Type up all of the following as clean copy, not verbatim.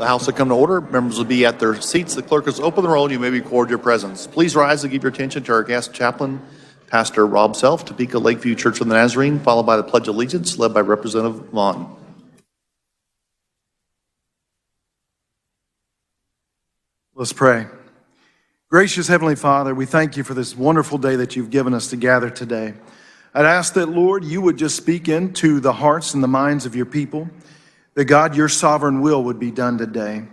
The House will come to order. Members will be at their seats. The clerk has opened the roll. You may record your presence. Please rise and give your attention to our guest chaplain, Pastor Rob Self, Topeka Lakeview Church of the Nazarene, followed by the Pledge of Allegiance, led by Representative Vaughn. Let's pray. Gracious Heavenly Father, we thank you for this wonderful day that you've given us to gather today. I'd ask that, Lord, you would just speak into the hearts and the minds of your people, that God, your sovereign will would be done today.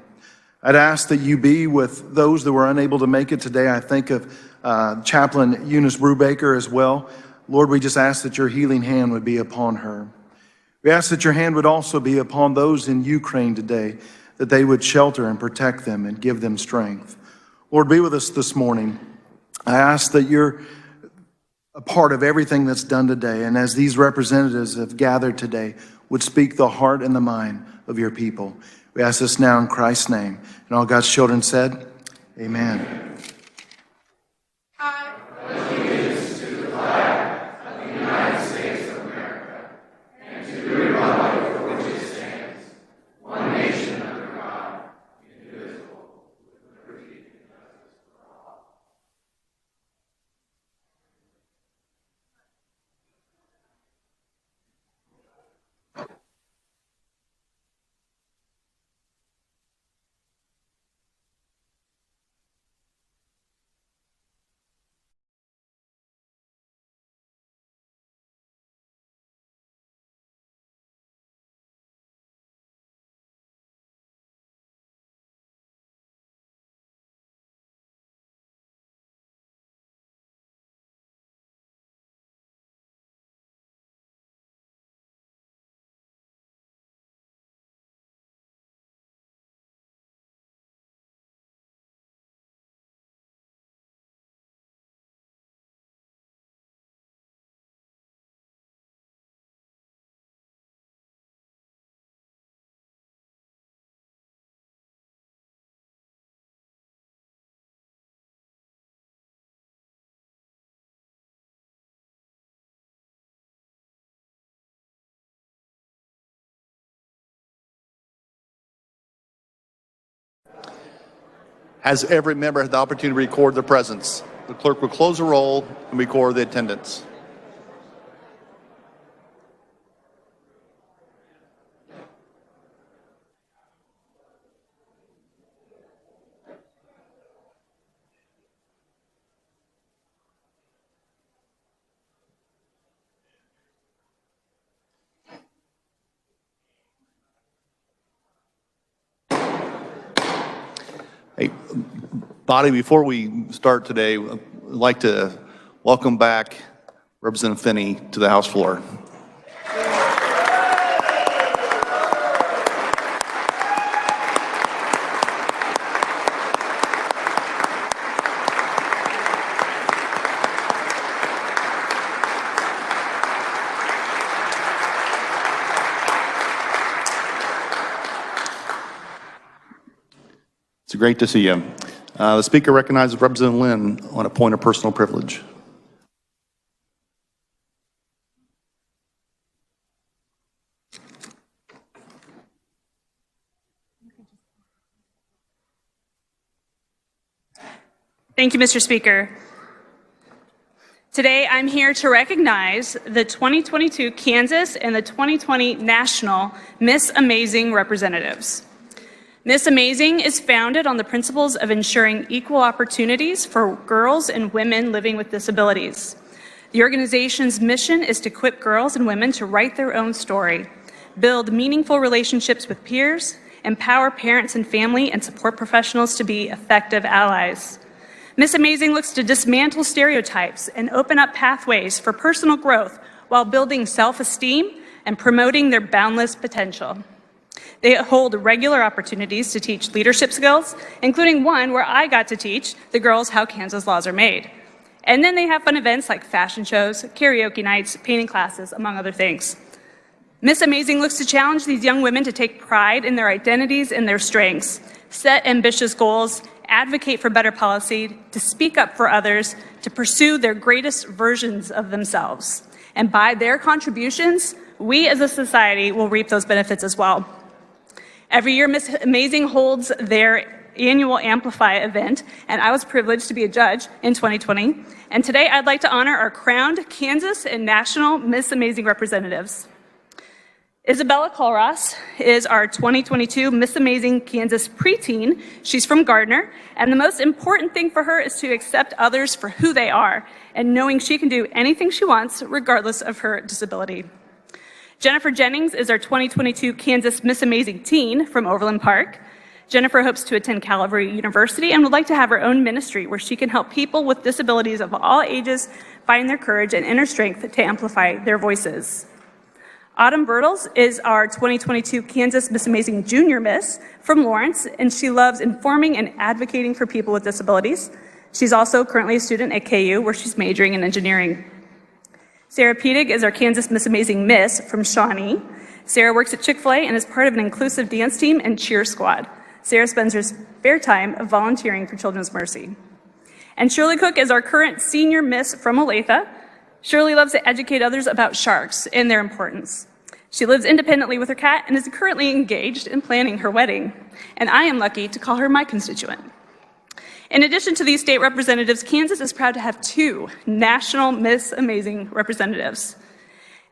I'd ask that you be with those that were unable to make it today. I think of Chaplain Eunice Brubaker as well. Lord, we just ask that your healing hand would be upon her. We ask that your hand would also be upon those in Ukraine today, that they would shelter and protect them and give them strength. Lord, be with us this morning. I ask that you're a part of everything that's done today, and as these representatives have gathered today, would speak the heart and the mind of your people. We ask this now in Christ's name. And all God's children said, amen. Has every member had the opportunity to record their presence? The clerk will close the roll and record the attendance. Hey, body, before we start today, I'd like to welcome back Representative Finney to the House floor. It's great to see you. The Speaker recognizes Representative Lynn on a point of personal privilege. Thank you, Mr. Speaker. Today, I'm here to recognize the 2022 Kansas and the 2020 National Miss Amazing representatives. Miss Amazing is founded on the principles of ensuring equal opportunities for girls and women living with disabilities. The organization's mission is to equip girls and women to write their own story, build meaningful relationships with peers, empower parents and family, and support professionals to be effective allies. Miss Amazing looks to dismantle stereotypes and open up pathways for personal growth while building self-esteem and promoting their boundless potential. They hold regular opportunities to teach leadership skills, including one where I got to teach the girls how Kansas laws are made. And then they have fun events like fashion shows, karaoke nights, painting classes, among other things. Miss Amazing looks to challenge these young women to take pride in their identities and their strengths, set ambitious goals, advocate for better policy, to speak up for others, to pursue their greatest versions of themselves. And by their contributions, we as a society will reap those benefits as well. Every year, Miss Amazing holds their annual Amplify event, and I was privileged to be a judge in 2020. And today, I'd like to honor our crowned Kansas and National Miss Amazing representatives. Isabella Colross is our 2022 Miss Amazing Kansas preteen. She's from Gardner, and the most important thing for her is to accept others for who they are and knowing she can do anything she wants regardless of her disability. Jennifer Jennings is our 2022 Kansas Miss Amazing teen from Overland Park. Jennifer hopes to attend Calvary University and would like to have her own ministry where she can help people with disabilities of all ages find their courage and inner strength to amplify their voices. Autumn Bertels is our 2022 Kansas Miss Amazing Junior Miss from Lawrence, and she loves informing and advocating for people with disabilities. She's also currently a student at KU where she's majoring in engineering. Sarah Pedig is our Kansas Miss Amazing Miss from Shawnee. Sarah works at Chick-fil-A and is part of an inclusive dance team and cheer squad. Sarah spends her spare time volunteering for Children's Mercy. And Shirley Cook is our current senior miss from Olathe. Shirley loves to educate others about sharks and their importance. She lives independently with her cat and is currently engaged in planning her wedding. And I am lucky to call her my constituent. In addition to these state representatives, Kansas is proud to have 2 National Miss Amazing representatives.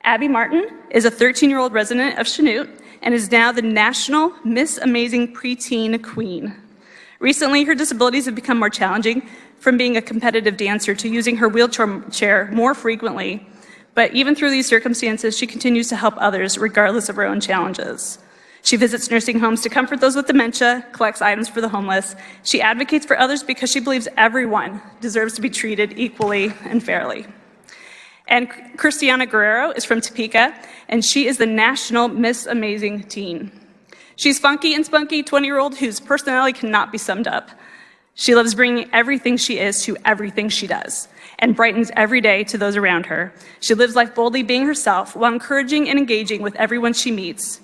Abby Martin is a 13-year-old resident of Chanute and is now the National Miss Amazing Preteen Queen. Recently, her disabilities have become more challenging, from being a competitive dancer to using her wheelchair more frequently. But even through these circumstances, she continues to help others regardless of her own challenges. She visits nursing homes to comfort those with dementia, collects items for the homeless. She advocates for others because she believes everyone deserves to be treated equally and fairly. And Christiana Guerrero is from Topeka, and she is the National Miss Amazing Teen. She's funky and spunky 20-year-old whose personality cannot be summed up. She loves bringing everything she is to everything she does and brightens every day to those around her. She lives life boldly being herself while encouraging and engaging with everyone she meets.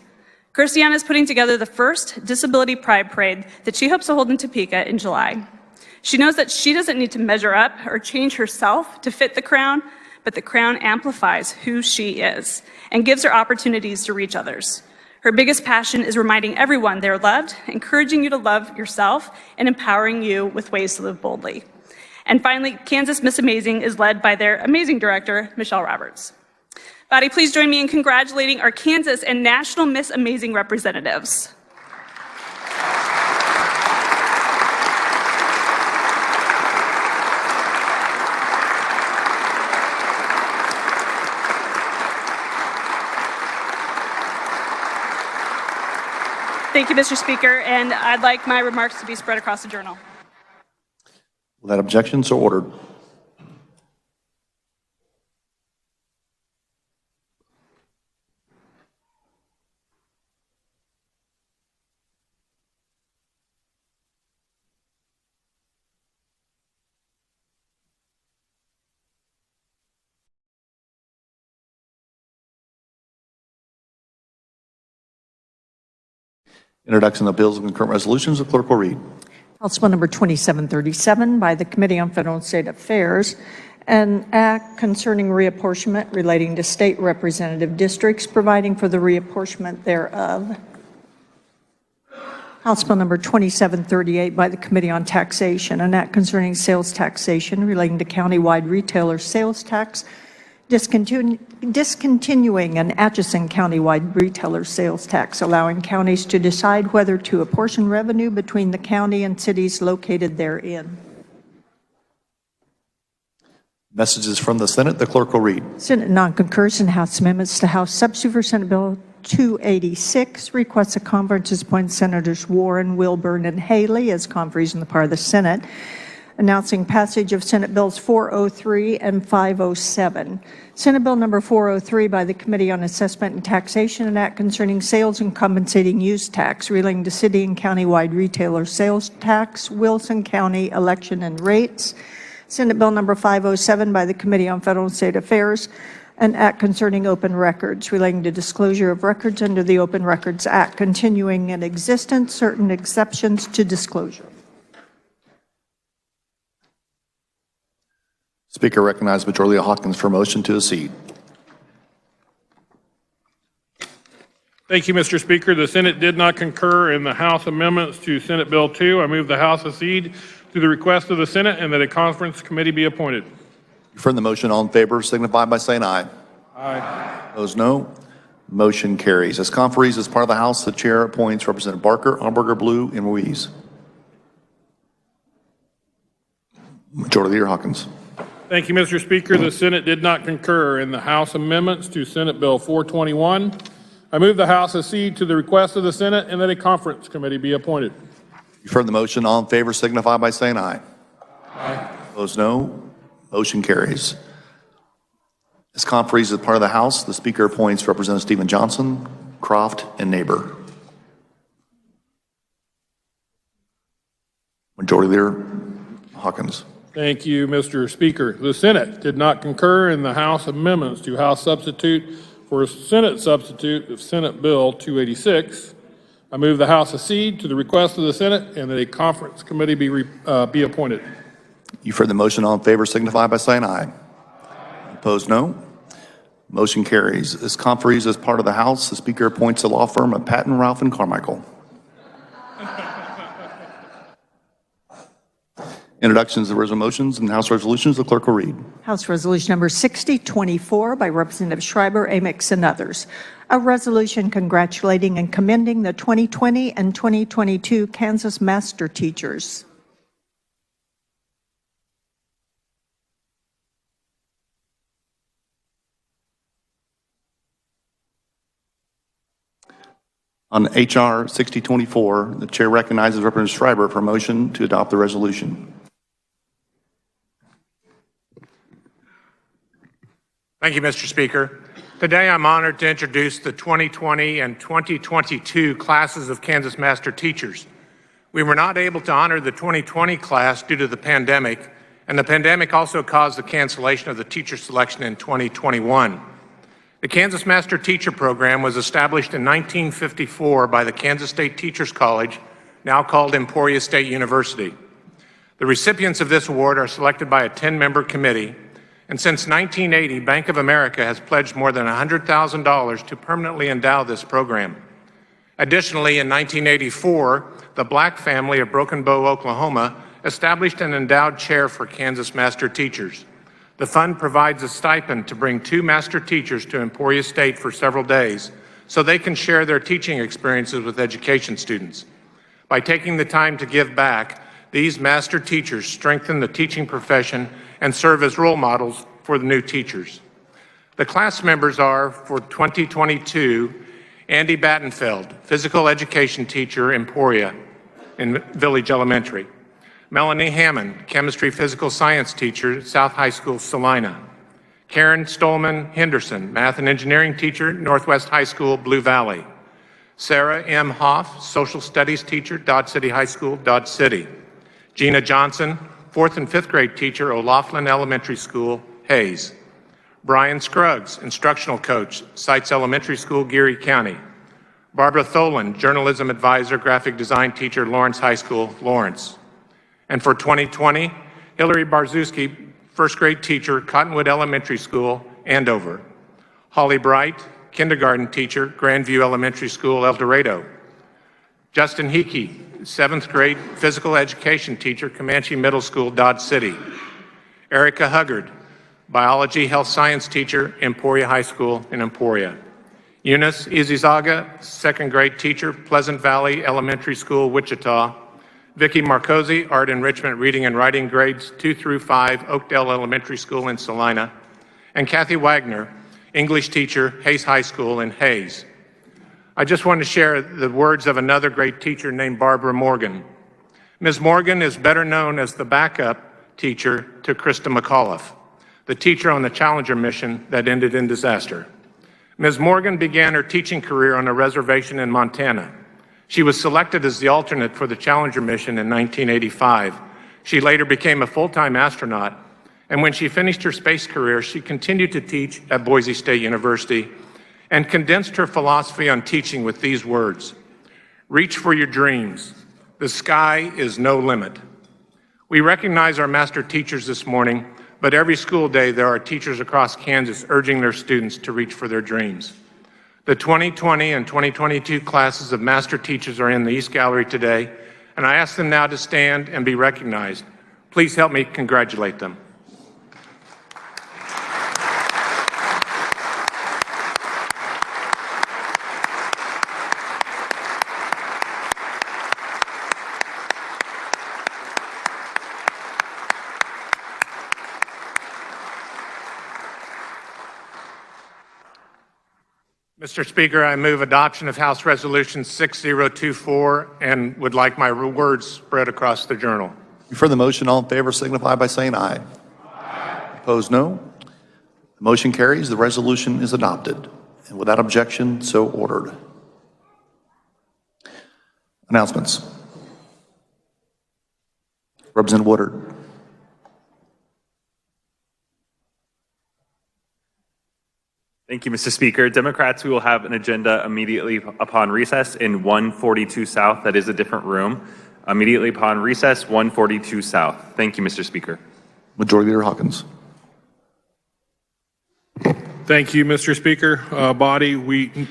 Christiana is putting together the first Disability Pride Parade that she hopes to hold in Topeka in July. She knows that she doesn't need to measure up or change herself to fit the crown, but the crown amplifies who she is and gives her opportunities to reach others. Her biggest passion is reminding everyone they're loved, encouraging you to love yourself, and empowering you with ways to live boldly. And finally, Kansas Miss Amazing is led by their amazing director, Michelle Roberts. Body, please join me in congratulating our Kansas and National Miss Amazing representatives. Thank you, Mr. Speaker, and I'd like my remarks to be spread across the journal. Without objection, so ordered. Introduction of bills and concurrent resolutions. The clerk will read. House Bill number 2737 by the Committee on Federal and State Affairs, an act concerning reapportionment relating to state representative districts, providing for the reapportionment thereof. House Bill number 2738 by the Committee on Taxation, an act concerning sales taxation relating to countywide retailer sales tax, discontinuing an Atchison countywide retailer sales tax, allowing counties to decide whether to apportion revenue between the county and cities located therein. Messages from the Senate. The clerk will read. Senate non-concurrence and House amendments to House Substitute Senate Bill 286 requests a conference to appoint Senators Warren, Wilburn, and Haley as conferees on the part of the Senate, announcing passage of Senate Bills 403 and 507. Senate Bill number 403 by the Committee on Assessment and Taxation, an act concerning sales and compensating use tax relating to city and countywide retailer sales tax, Wilson County election and rates. Senate Bill number 507 by the Committee on Federal and State Affairs, an act concerning open records relating to disclosure of records under the Open Records Act, continuing in existence certain exceptions to disclosure. Speaker recognizes Majority Leader Hawkins for motion to accede. Thank you, Mr. Speaker. The Senate did not concur in the House amendments to Senate Bill 2. I move the House accede to the request of the Senate and that a conference committee be appointed. You've heard the motion. All in favor signify by saying aye. Aye. Opposed, no. Motion carries. As conferees as part of the House, the chair appoints Representative Barker, Umberger, Blue, and Ruiz. Majority Leader Hawkins. Thank you, Mr. Speaker. The Senate did not concur in the House amendments to Senate Bill 421. I move the House accede to the request of the Senate and that a conference committee be appointed. You've heard the motion. All in favor signify by saying aye. Aye. Opposed, no. Motion carries. As conferees as part of the House, the Speaker appoints Representative Stephen Johnson, Croft, and Neighbor. Majority Leader Hawkins. Thank you, Mr. Speaker. The Senate did not concur in the House amendments to House substitute for a Senate substitute of Senate Bill 286. I move the House accede to the request of the Senate and that a conference committee be appointed. You've heard the motion. All in favor signify by saying aye. Opposed, no. Motion carries. As conferees as part of the House, the Speaker appoints the law firm of Patton, Ralph, and Carmichael. Introductions of resolutions and House resolutions, the clerk will read. House Resolution Number 6024 by Representative Schreiber, Amix, and others. A resolution congratulating and commending the 2020 and 2022 Kansas Master Teachers. On H.R. 6024, the chair recognizes Representative Schreiber for a motion to adopt the resolution. Thank you, Mr. Speaker. Today, I'm honored to introduce the 2020 and 2022 classes of Kansas Master Teachers. We were not able to honor the 2020 class due to the pandemic, and the pandemic also caused the cancellation of the teacher selection in 2021. The Kansas Master Teacher Program was established in 1954 by the Kansas State Teachers College, now called Emporia State University. The recipients of this award are selected by a 10-member committee, and since 1980, Bank of America has pledged more than $100,000 to permanently endow this program. Additionally, in 1984, the Black family of Broken Bow, Oklahoma, established an endowed chair for Kansas Master Teachers. The fund provides a stipend to bring 2 master teachers to Emporia State for several days so they can share their teaching experiences with education students. By taking the time to give back, these master teachers strengthen the teaching profession and serve as role models for the new teachers. The class members are, for 2022, Andy Battenfeld, physical education teacher, Emporia in Village Elementary. Melanie Hammond, chemistry physical science teacher, South High School, Salina. Karen Stolman Henderson, math and engineering teacher, Northwest High School, Blue Valley. Sarah M. Hoff, social studies teacher, Dodge City High School, Dodge City. Gina Johnson, 4th and 5th grade teacher, O'Laughlin Elementary School, Hayes. Brian Scruggs, instructional coach, Sites Elementary School, Geary County. Barbara Tholen, journalism advisor, graphic design teacher, Lawrence High School, Lawrence. And for 2020, Hillary Barzewski, 1st grade teacher, Cottonwood Elementary School, Andover. Holly Bright, kindergarten teacher, Grandview Elementary School, El Dorado. Justin Hickey, 7th grade physical education teacher, Comanche Middle School, Dodge City. Erica Huggard, biology health science teacher, Emporia High School in Emporia. Eunice Izizaga, 2nd grade teacher, Pleasant Valley Elementary School, Wichita. Vicki Marcosi, art enrichment reading and writing grades 2 through 5, Oakdale Elementary School in Salina. And Kathy Wagner, English teacher, Hayes High School in Hayes. I just want to share the words of another great teacher named Barbara Morgan. Ms. Morgan is better known as the backup teacher to Krista McAuliffe, the teacher on the Challenger mission that ended in disaster. Ms. Morgan began her teaching career on a reservation in Montana. She was selected as the alternate for the Challenger mission in 1985. She later became a full-time astronaut, and when she finished her space career, she continued to teach at Boise State University and condensed her philosophy on teaching with these words: reach for your dreams. The sky is no limit. We recognize our master teachers this morning, but every school day there are teachers across Kansas urging their students to reach for their dreams. The 2020 and 2022 classes of master teachers are in the East Gallery today, and I ask them now to stand and be recognized. Please help me congratulate them. Mr. Speaker, I move adoption of House Resolution 6024 and would like my words spread across the journal. You've heard the motion. All in favor signify by saying aye. Opposed, no. The motion carries. The resolution is adopted. And without objection, so ordered. Announcements. Representative Woodard. Thank you, Mr. Speaker. Democrats, we will have an agenda immediately upon recess in 142 South. That is a different room. Immediately upon recess, 142 South. Thank you, Mr. Speaker. Majority Leader Hawkins. Thank you, Mr. Speaker. Body,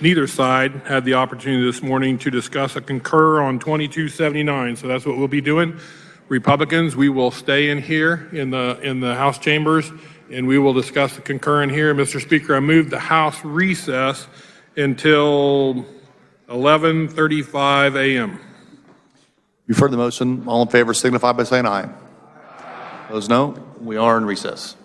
neither side had the opportunity this morning to discuss a concur on 2279, so that's what we'll be doing. Republicans, we will stay in here in the House chambers, and we will discuss the concur in here. Mr. Speaker, I move the House recess until 11:35 a.m. You've heard the motion. All in favor signify by saying aye. Opposed, no. We are in recess.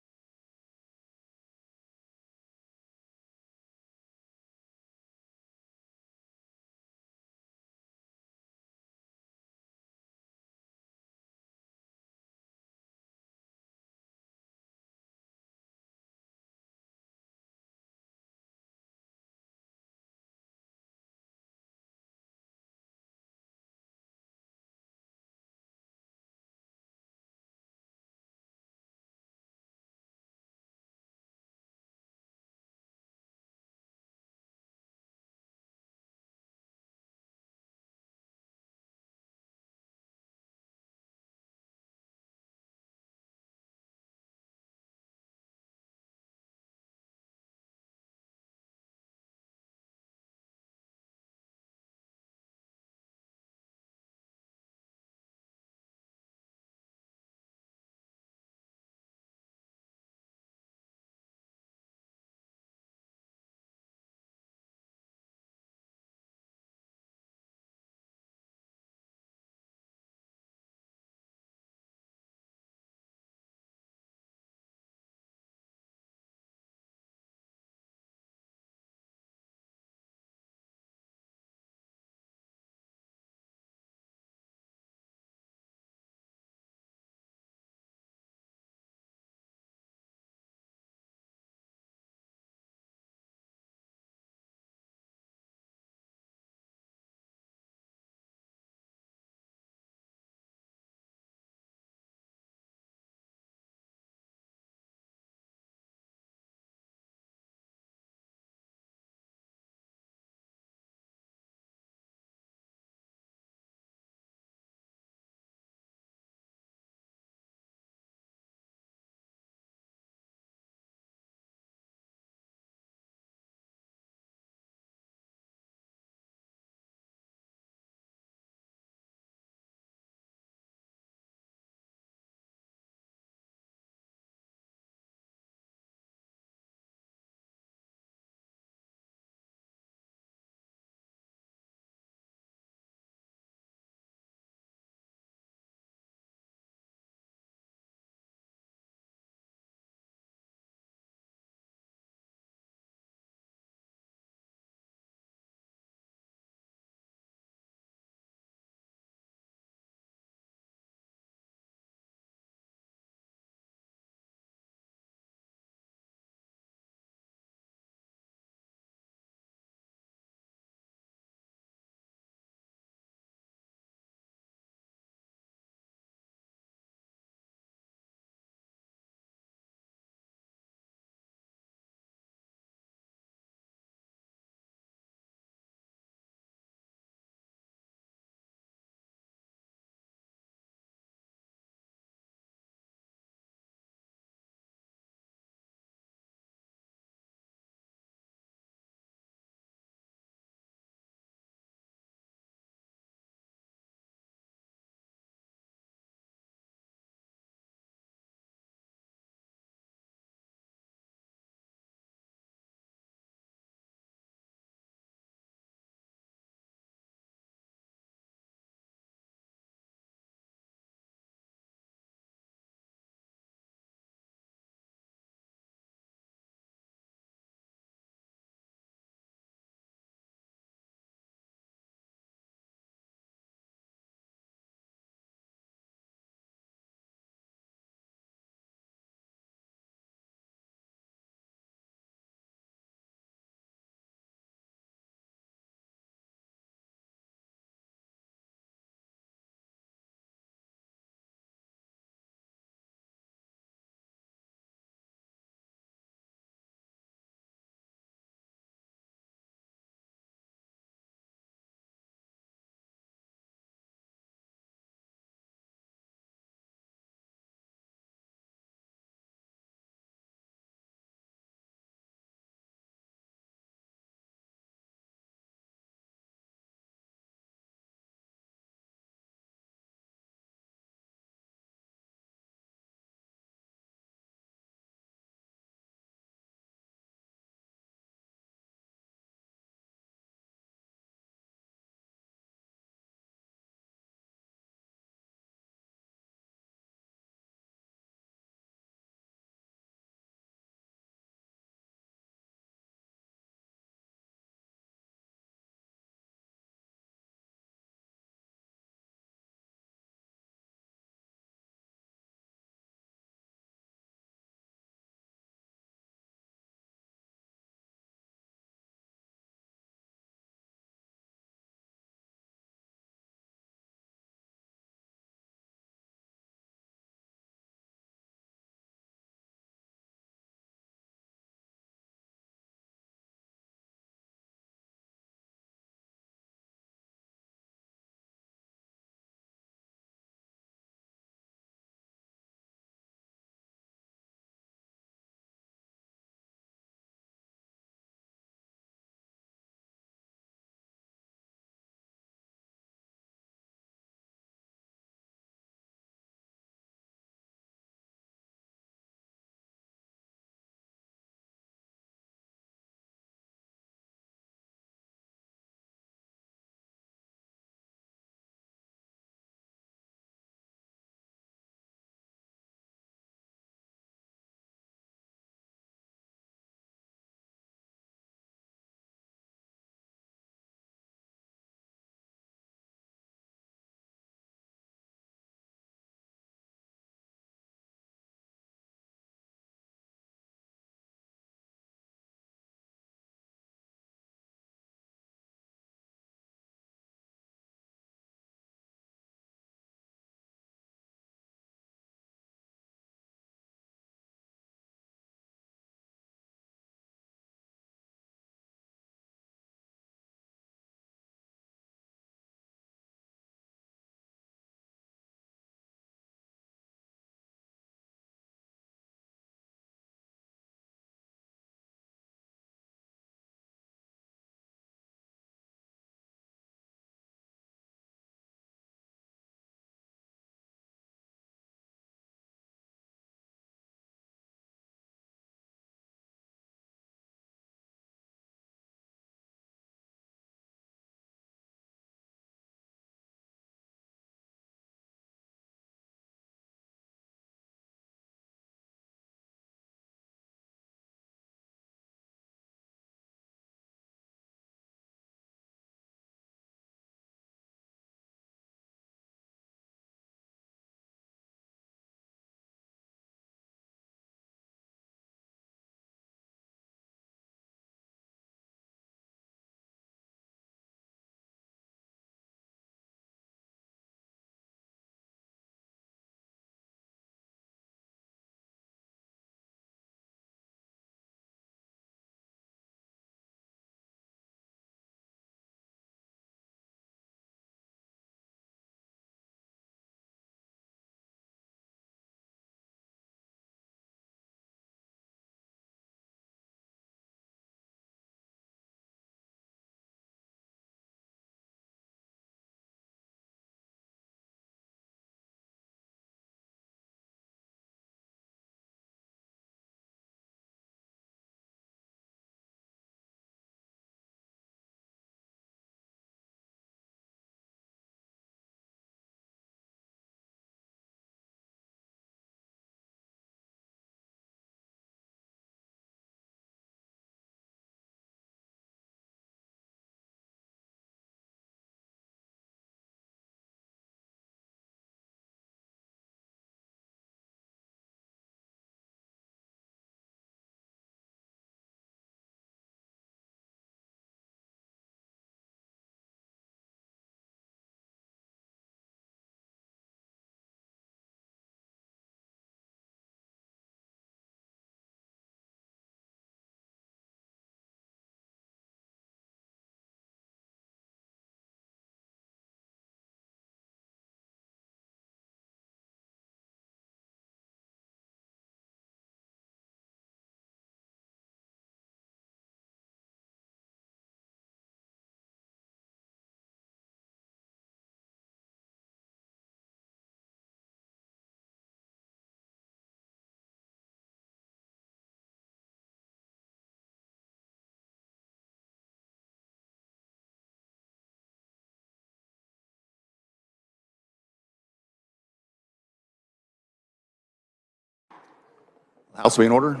House will be in order.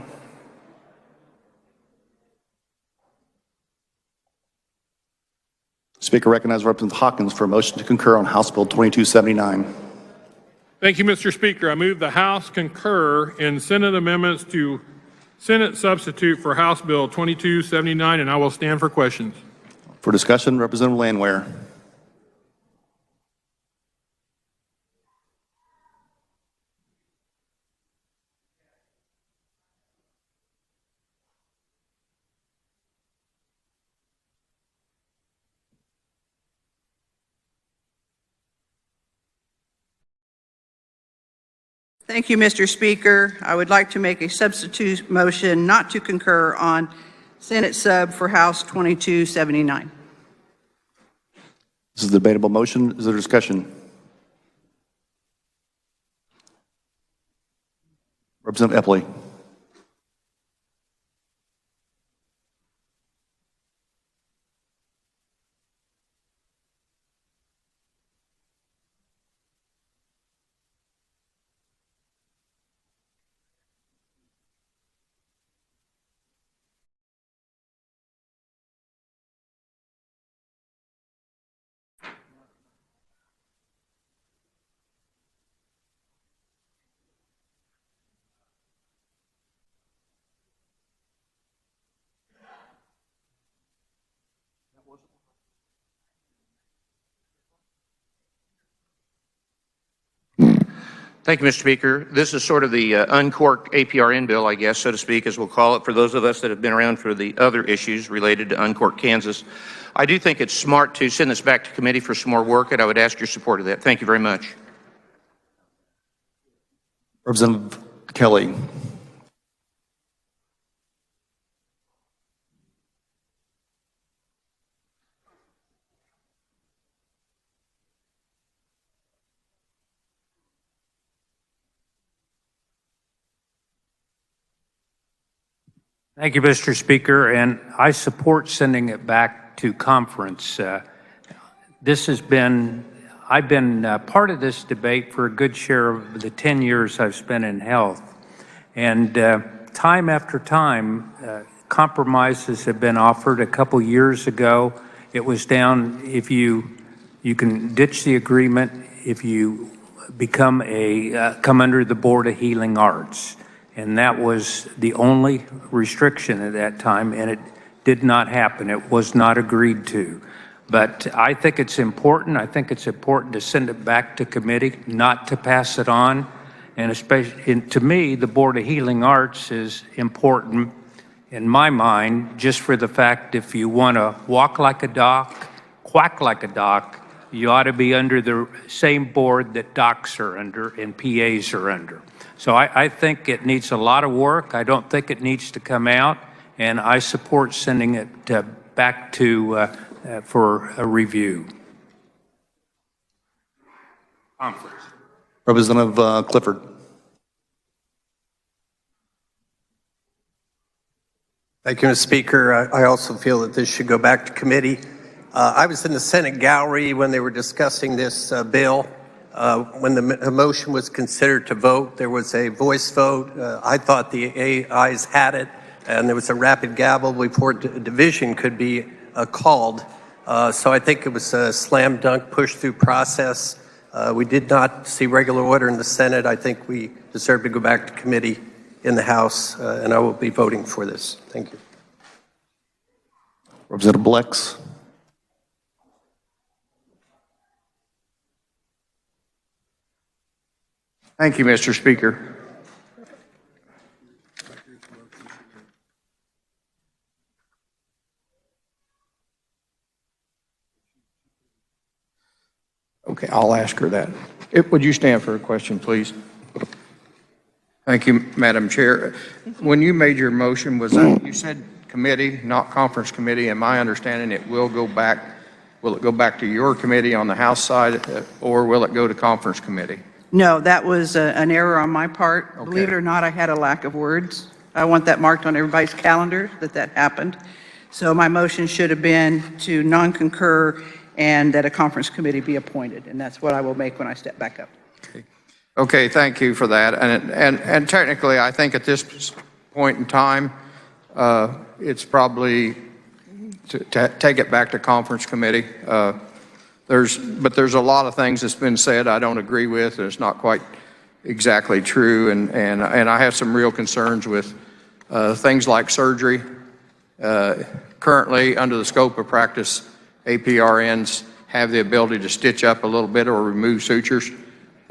Speaker recognizes Representative Hawkins for a motion to concur on House Bill 2279. Thank you, Mr. Speaker. I move the House concur in Senate amendments to Senate substitute for House Bill 2279, and I will stand for questions. For discussion, Representative Landwehr. Thank you, Mr. Speaker. I would like to make a substitute motion not to concur on Senate sub for House 2279. This is a debatable motion. Is there discussion? Representative Epley. Thank you, Mr. Speaker. This is sort of the uncorked APRN bill, I guess, so to speak, as we'll call it, for those of us that have been around for the other issues related to uncorked Kansas. I do think it's smart to send this back to committee for some more work, and I would ask your support of that. Thank you very much. Representative Kelly. Thank you, Mr. Speaker, and I support sending it back to conference. I've been part of this debate for a good share of the 10 years I've spent in health. And time after time, compromises have been offered. A couple years ago, it was down if you can ditch the agreement if you become come under the Board of Healing Arts. And that was the only restriction at that time, and it did not happen. It was not agreed to. But I think it's important. I think it's important to send it back to committee, not to pass it on. And especially, to me, the Board of Healing Arts is important in my mind, just for the fact if you want to walk like a doc, quack like a doc, you ought to be under the same board that docs are under and PAs are under. So I think it needs a lot of work. I don't think it needs to come out, and I support sending it back to for a review. Conference. Representative Clifford. Thank you, Mr. Speaker. I also feel that this should go back to committee. I was in the Senate gallery when they were discussing this bill. When the motion was considered to vote, there was a voice vote. I thought the ayes had it, and there was a rapid gavel before division could be called. So I think it was a slam dunk push through process. We did not see regular order in the Senate. I think we deserve to go back to committee in the House, and I will be voting for this. Thank you. Representative Blex. Thank you, Mr. Speaker. Okay, I'll ask her that. Would you stand for a question, please? Thank you, Madam Chair. When you made your motion, was that, you said committee, not conference committee, and my understanding it will go back, will it go back to your committee on the House side, or will it go to conference committee? No, that was an error on my part. Okay. Believe it or not, I had a lack of words. I want that marked on everybody's calendar that happened. So my motion should have been to non-concur and that a conference committee be appointed, and that's what I will make when I step back up. Okay. Okay, thank you for that. And technically, I think at this point in time, it's probably to take it back to conference committee. But there's a lot of things that's been said I don't agree with. It's not quite exactly true, and I have some real concerns with things like surgery. Currently, under the scope of practice, APRNs have the ability to stitch up a little bit or remove sutures.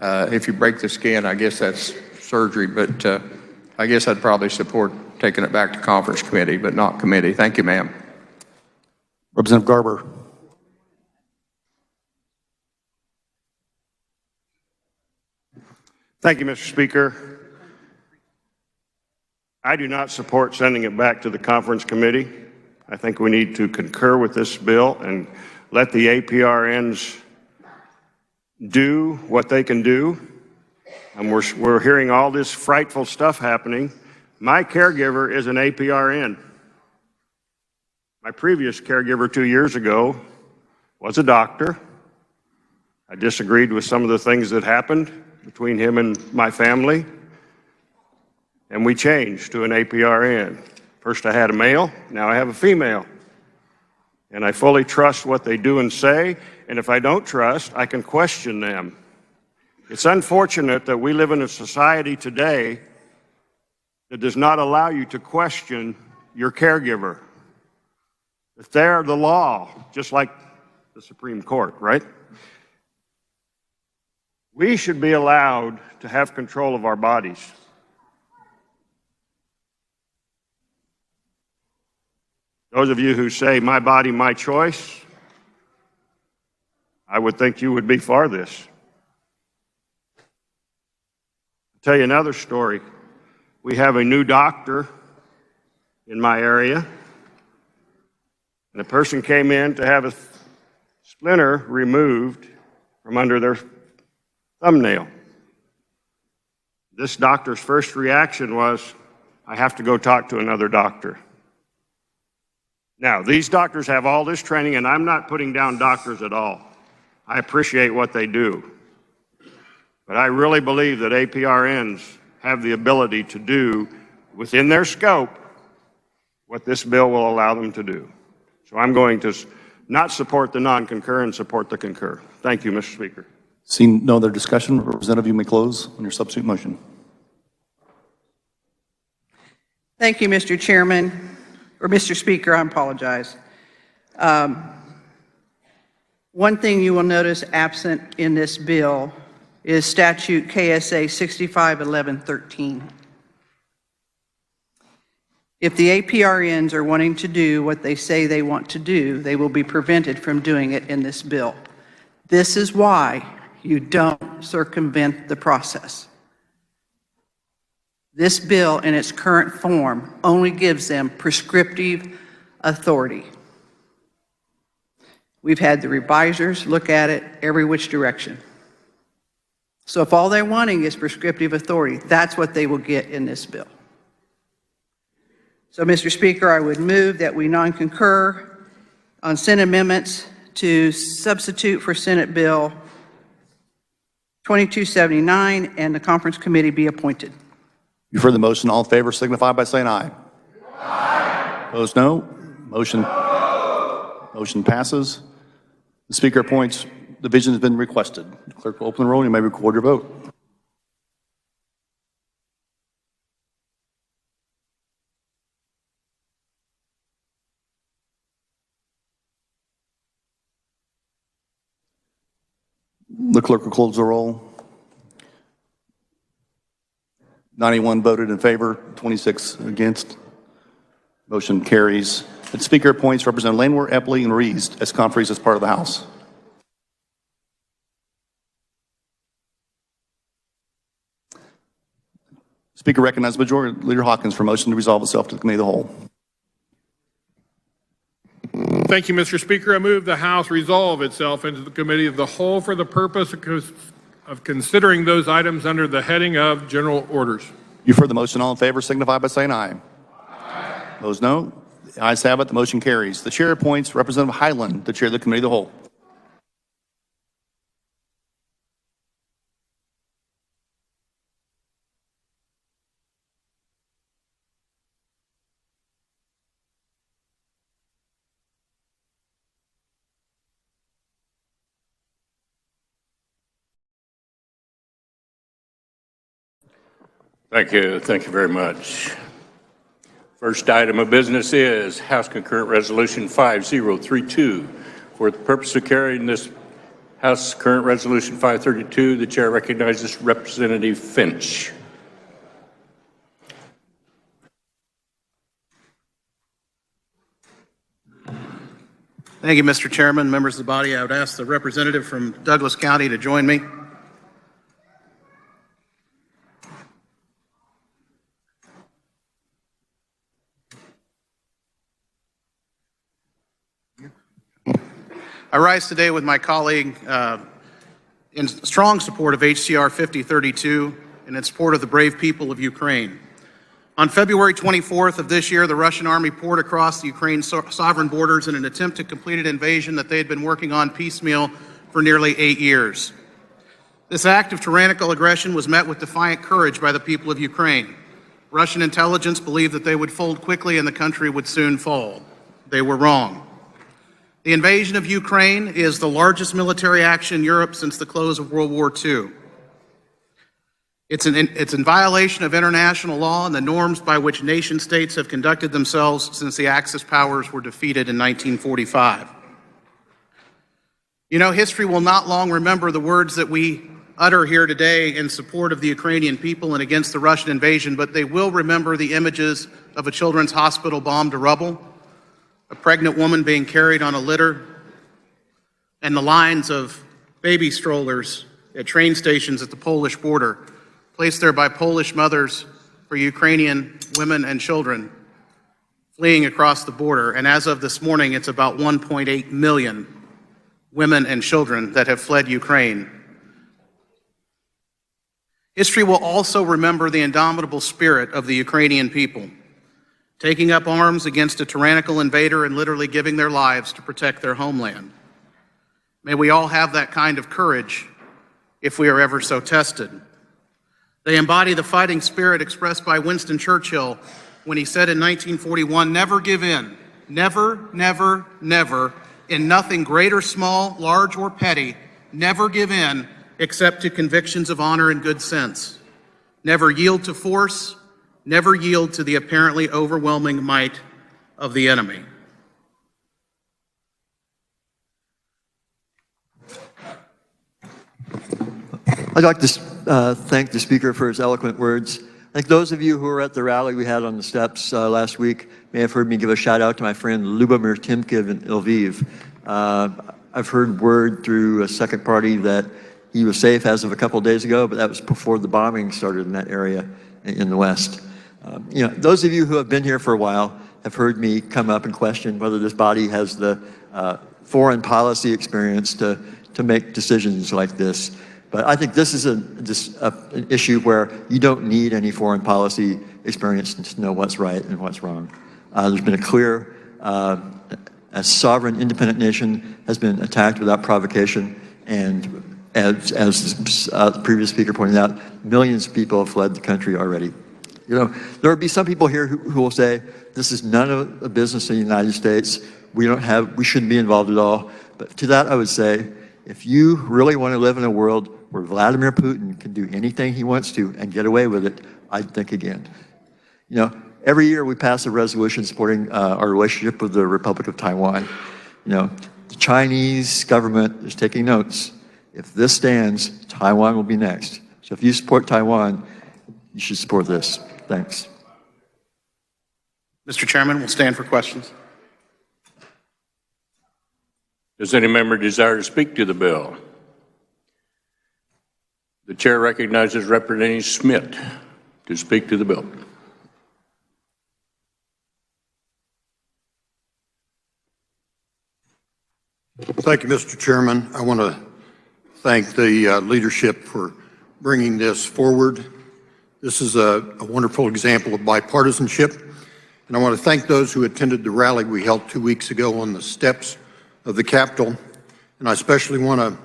If you break the skin, I guess that's surgery, but I guess I'd probably support taking it back to conference committee, but not committee. Thank you, ma'am. Representative Garber. Thank you, Mr. Speaker. I do not support sending it back to the conference committee. I think we need to concur with this bill and let the APRNs do what they can do. And we're hearing all this frightful stuff happening. My caregiver is an APRN. My previous caregiver 2 years ago was a doctor. I disagreed with some of the things that happened between him and my family, and we changed to an APRN. First I had a male, now I have a female. And I fully trust what they do and say, and if I don't trust, I can question them. It's unfortunate that we live in a society today that does not allow you to question your caregiver. If they're the law, just like the Supreme Court, right? We should be allowed to have control of our bodies. Those of you who say, my body, my choice, I would think you would be for this. I'll tell you another story. We have a new doctor in my area, and a person came in to have a splinter removed from under their thumbnail. This doctor's first reaction was, I have to go talk to another doctor. Now, these doctors have all this training, and I'm not putting down doctors at all. I appreciate what they do. But I really believe that APRNs have the ability to do, within their scope, what this bill will allow them to do. So I'm going to not support the non-concur and support the concur. Thank you, Mr. Speaker. Seeing no other discussion, Representative, you may close on your substitute motion. Thank you, Mr. Chairman, or Mr. Speaker, I apologize. One thing you will notice absent in this bill is statute KSA 651113. If the APRNs are wanting to do what they say they want to do, they will be prevented from doing it in this bill. This is why you don't circumvent the process. This bill in its current form only gives them prescriptive authority. We've had the revisers look at it every which direction. So if all they're wanting is prescriptive authority, that's what they will get in this bill. So, Mr. Speaker, I would move that we non-concur on Senate amendments to substitute for Senate Bill 2279 and the conference committee be appointed. You've heard the motion. All in favor signify by saying aye. Aye. Opposed, no. Motion passes. The Speaker appoints. Division has been requested. The clerk will open the roll. You may record your vote. The clerk will close the roll. 91 voted in favor, 26 against. Motion carries. The Speaker appoints Representative Langworth, Epley, and Rees as conferees as part of the House. Speaker recognizes Majority Leader Hawkins for motion to resolve itself to the Committee of the Whole. Thank you, Mr. Speaker. I move the House resolve itself into the Committee of the Whole for the purpose of considering those items under the heading of General Orders. You've heard the motion. All in favor signify by saying aye. Aye. Opposed, no. The ayes have it. The motion carries. The Chair appoints Representative Highland to chair the Committee of the Whole. Thank you. Thank you very much. First item of business is House Concurrent Resolution 5032. For the purpose of carrying this House Current Resolution 532, the chair recognizes Representative Finch. Thank you, Mr. Chairman, members of the body. I would ask the representative from Douglas County to join me. I rise today with my colleague in strong support of HCR 5032 and in support of the brave people of Ukraine. On February 24th of this year, the Russian army poured across the Ukraine's sovereign borders in an attempt to complete an invasion that they had been working on piecemeal for nearly 8 years. This act of tyrannical aggression was met with defiant courage by the people of Ukraine. Russian intelligence believed that they would fold quickly and the country would soon fall. They were wrong. The invasion of Ukraine is the largest military action in Europe since the close of World War II. It's in violation of international law and the norms by which nation states have conducted themselves since the Axis powers were defeated in 1945. You know, history will not long remember the words that we utter here today in support of the Ukrainian people and against the Russian invasion, but they will remember the images of a children's hospital bombed to rubble, a pregnant woman being carried on a litter, and the lines of baby strollers at train stations at the Polish border, placed there by Polish mothers for Ukrainian women and children fleeing across the border. And as of this morning, it's about 1.8 million women and children that have fled Ukraine. History will also remember the indomitable spirit of the Ukrainian people, taking up arms against a tyrannical invader and literally giving their lives to protect their homeland. May we all have that kind of courage if we are ever so tested. They embody the fighting spirit expressed by Winston Churchill when he said in 1941, "Never give in, never, never, never, in nothing great or small, large or petty, never give in except to convictions of honor and good sense. Never yield to force, never yield to the apparently overwhelming might of the enemy." I'd like to thank the speaker for his eloquent words. I think those of you who were at the rally we had on the steps last week may have heard me give a shout out to my friend Lubomir Timkiv in Lviv. I've heard word through a second party that he was safe as of a couple of days ago, but that was before the bombing started in that area in the West. You know, those of you who have been here for a while have heard me come up and question whether this body has the foreign policy experience to make decisions like this. But I think this is an issue where you don't need any foreign policy experience to know what's right and what's wrong. There's been a clear, a sovereign, independent nation has been attacked without provocation, and as the previous speaker pointed out, millions of people have fled the country already. You know, there will be some people here who will say, this is none of the business of the United States. We shouldn't be involved at all. But to that I would say, if you really want to live in a world where Vladimir Putin can do anything he wants to and get away with it, I'd think again. You know, every year we pass a resolution supporting our relationship with the Republic of Taiwan. You know, the Chinese government is taking notes. If this stands, Taiwan will be next. So if you support Taiwan, you should support this. Thanks. Mr. Chairman, we'll stand for questions. Does any member desire to speak to the bill? The chair recognizes Representative Schmidt to speak to the bill. Thank you, Mr. Chairman. I want to thank the leadership for bringing this forward. This is a wonderful example of bipartisanship, and I want to thank those who attended the rally we held 2 weeks ago on the steps of the Capitol, and I especially want to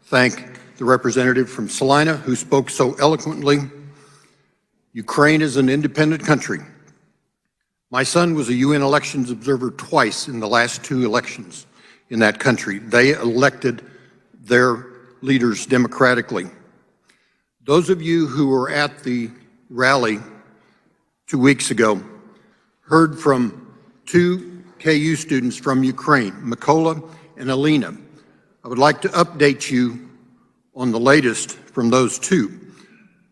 thank the representative from Salina who spoke so eloquently. Ukraine is an independent country. My son was a UN elections observer twice in the last 2 elections in that country. They elected their leaders democratically. Those of you who were at the rally 2 weeks ago, heard from two KU students from Ukraine, Mykola and Alina. I would like to update you on the latest from those two.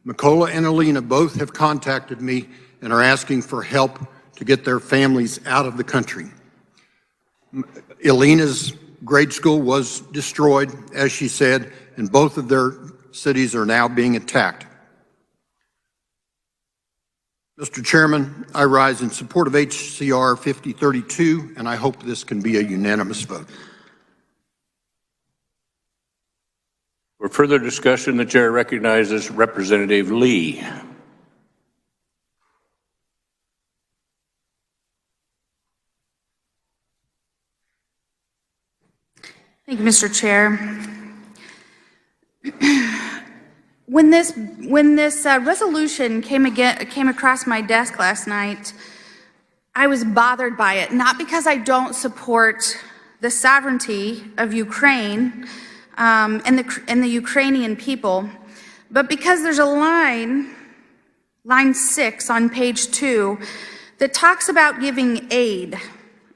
Mykola and Alina both have contacted me and are asking for help to get their families out of the country. Alina's grade school was destroyed, as she said, and both of their cities are now being attacked. Mr. Chairman, I rise in support of HCR 5032, and I hope this can be a unanimous vote. For further discussion, the chair recognizes Representative Lee. Thank you, Mr. Chair. When this resolution came across my desk last night, I was bothered by it, not because I don't support the sovereignty of Ukraine and the Ukrainian people, but because there's a line 6 on page 2, that talks about giving aid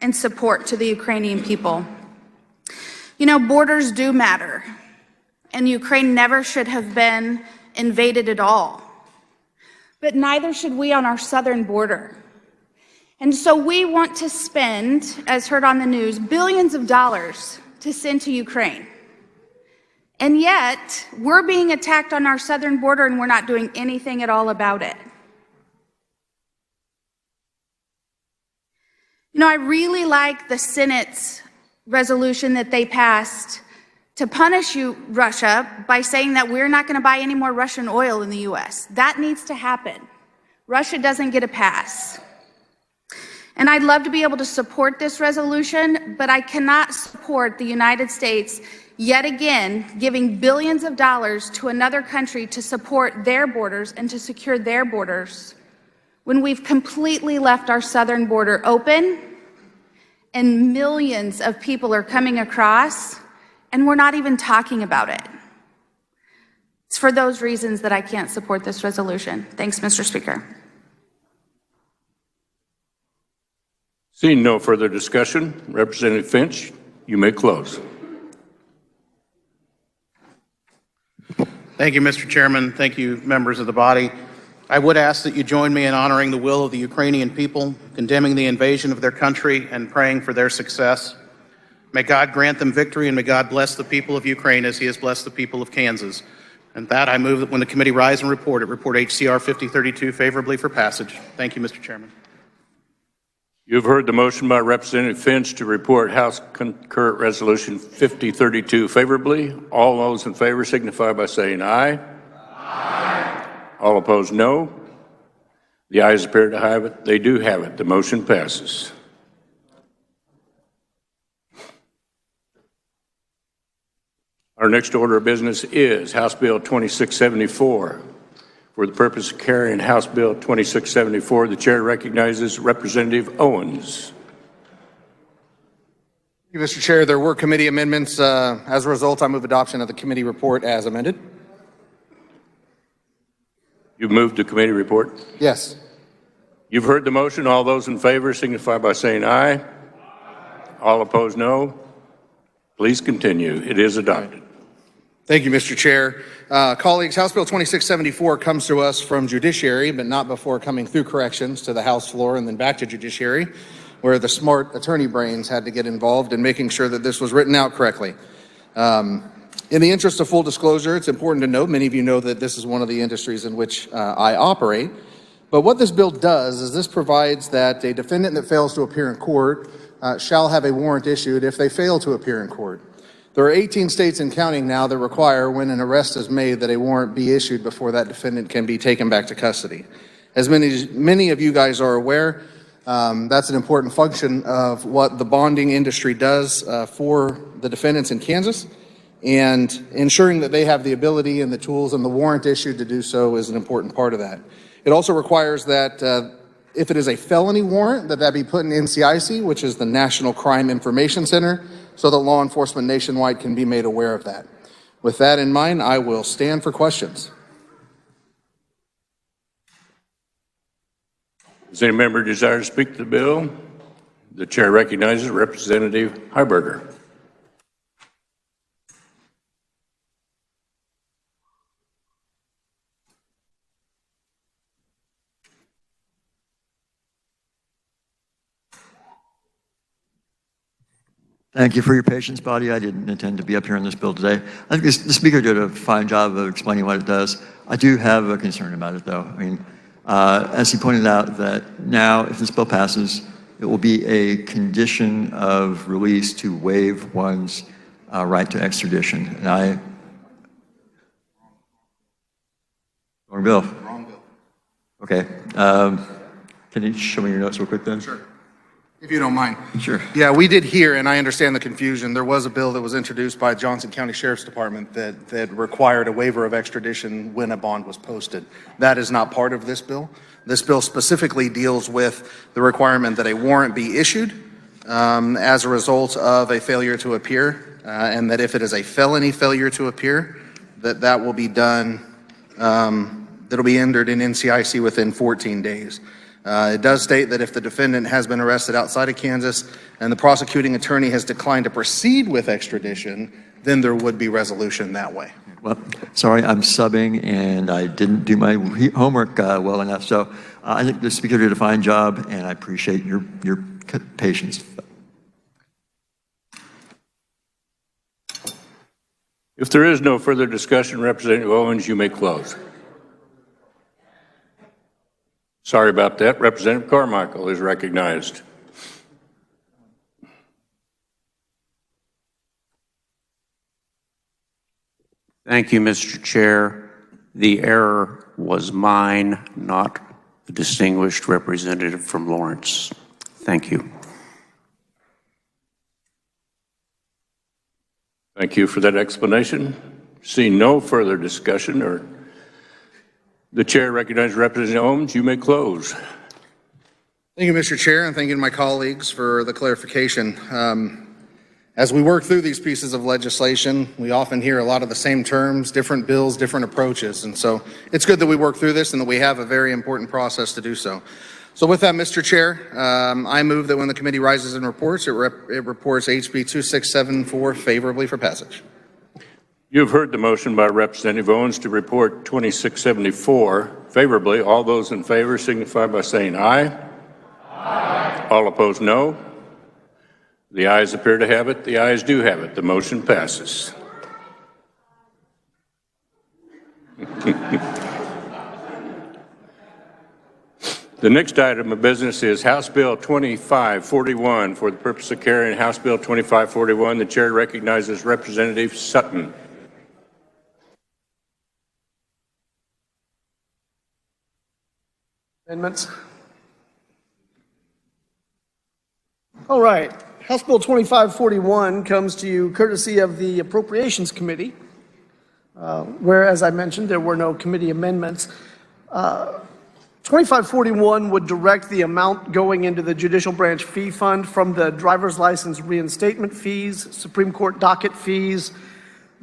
and support to the Ukrainian people. You know, borders do matter, and Ukraine never should have been invaded at all. But neither should we on our southern border. And so we want to spend, as heard on the news, billions of dollars to send to Ukraine. And yet, we're being attacked on our southern border and we're not doing anything at all about it. You know, I really like the Senate's resolution that they passed to punish Russia by saying that we're not going to buy any more Russian oil in the U.S. That needs to happen. Russia doesn't get a pass. And I'd love to be able to support this resolution, but I cannot support the United States yet again giving billions of dollars to another country to support their borders and to secure their borders when we've completely left our southern border open and millions of people are coming across and we're not even talking about it. It's for those reasons that I can't support this resolution. Thanks, Mr. Speaker. Seeing no further discussion, Representative Finch, you may close. Thank you, Mr. Chairman. Thank you, members of the body. I would ask that you join me in honoring the will of the Ukrainian people, condemning the invasion of their country, and praying for their success. May God grant them victory, and may God bless the people of Ukraine as he has blessed the people of Kansas. And that I move that when the committee rise and report HCR 5032 favorably for passage. Thank you, Mr. Chairman. You've heard the motion by Representative Finch to report House Concurrent Resolution 5032 favorably. All those in favor signify by saying aye. Aye. All opposed, no. The ayes appear to have it. They do have it. The motion passes. Our next order of business is House Bill 2674. For the purpose of carrying House Bill 2674, the chair recognizes Representative Owens. Thank you, Mr. Chair. There were committee amendments. As a result, I move adoption of the committee report as amended. You've moved the committee report? Yes. You've heard the motion. All those in favor signify by saying aye. Aye. All opposed, no. Please continue. It is adopted. Thank you, Mr. Chair. Colleagues, House Bill 2674 comes to us from Judiciary, but not before coming through corrections to the House floor and then back to Judiciary, where the smart attorney brains had to get involved in making sure that this was written out correctly. In the interest of full disclosure, it's important to note, many of you know that this is one of the industries in which I operate, but what this bill does is this provides that a defendant that fails to appear in court shall have a warrant issued if they fail to appear in court. There are 18 states and counting now that require when an arrest is made that a warrant be issued before that defendant can be taken back to custody. As many of you guys are aware, that's an important function of what the bonding industry does for the defendants in Kansas, and ensuring that they have the ability and the tools and the warrant issued to do so is an important part of that. It also requires that if it is a felony warrant, that be put in NCIC, which is the National Crime Information Center, so that law enforcement nationwide can be made aware of that. With that in mind, I will stand for questions. Does any member desire to speak to the bill? The chair recognizes Representative Heiberger. Thank you for your patience, body. I didn't intend to be up here on this bill today. I think the speaker did a fine job of explaining what it does. I do have a concern about it, though. I mean, as he pointed out, that now, if this bill passes, it will be a condition of release to waive one's right to extradition. And wrong bill. Wrong bill. Okay. Can you show me your notes real quick then? Sure. If you don't mind. Sure. Yeah, we did hear, and I understand the confusion. There was a bill that was introduced by Johnson County Sheriff's Department that required a waiver of extradition when a bond was posted. That is not part of this bill. This bill specifically deals with the requirement that a warrant be issued as a result of a failure to appear, and that if it is a felony failure to appear, that will be done, that'll be entered in NCIC within 14 days. It does state that if the defendant has been arrested outside of Kansas and the prosecuting attorney has declined to proceed with extradition, then there would be resolution that way. Well, sorry, I'm subbing and I didn't do my homework well enough. So I think the speaker did a fine job and I appreciate your patience. If there is no further discussion, Representative Owens, you may close. Sorry about that. Representative Carmichael is recognized. Thank you, Mr. Chair. The error was mine, not the distinguished representative from Lawrence. Thank you. Thank you for that explanation. Seeing no further discussion, or the chair recognizes Representative Owens. You may close. Thank you, Mr. Chair, and thank you to my colleagues for the clarification. As we work through these pieces of legislation, we often hear a lot of the same terms, different bills, different approaches. And so it's good that we work through this and that we have a very important process to do so. So with that, Mr. Chair, I move that when the committee rises and reports, it reports HB 2674 favorably for passage. You have heard the motion by Representative Owens to report 2674 favorably. All those in favor signify by saying aye. Aye. All opposed, no. The ayes appear to have it. The ayes do have it. The motion passes. The next item of business is House Bill 2541. For the purpose of carrying House Bill 2541, the chair recognizes Representative Sutton. Amendments. All right. House Bill 2541 comes to you courtesy of the Appropriations Committee, where, as I mentioned, there were no committee amendments. 2541 would direct the amount going into the Judicial Branch Fee Fund from the driver's license reinstatement fees, Supreme Court docket fees,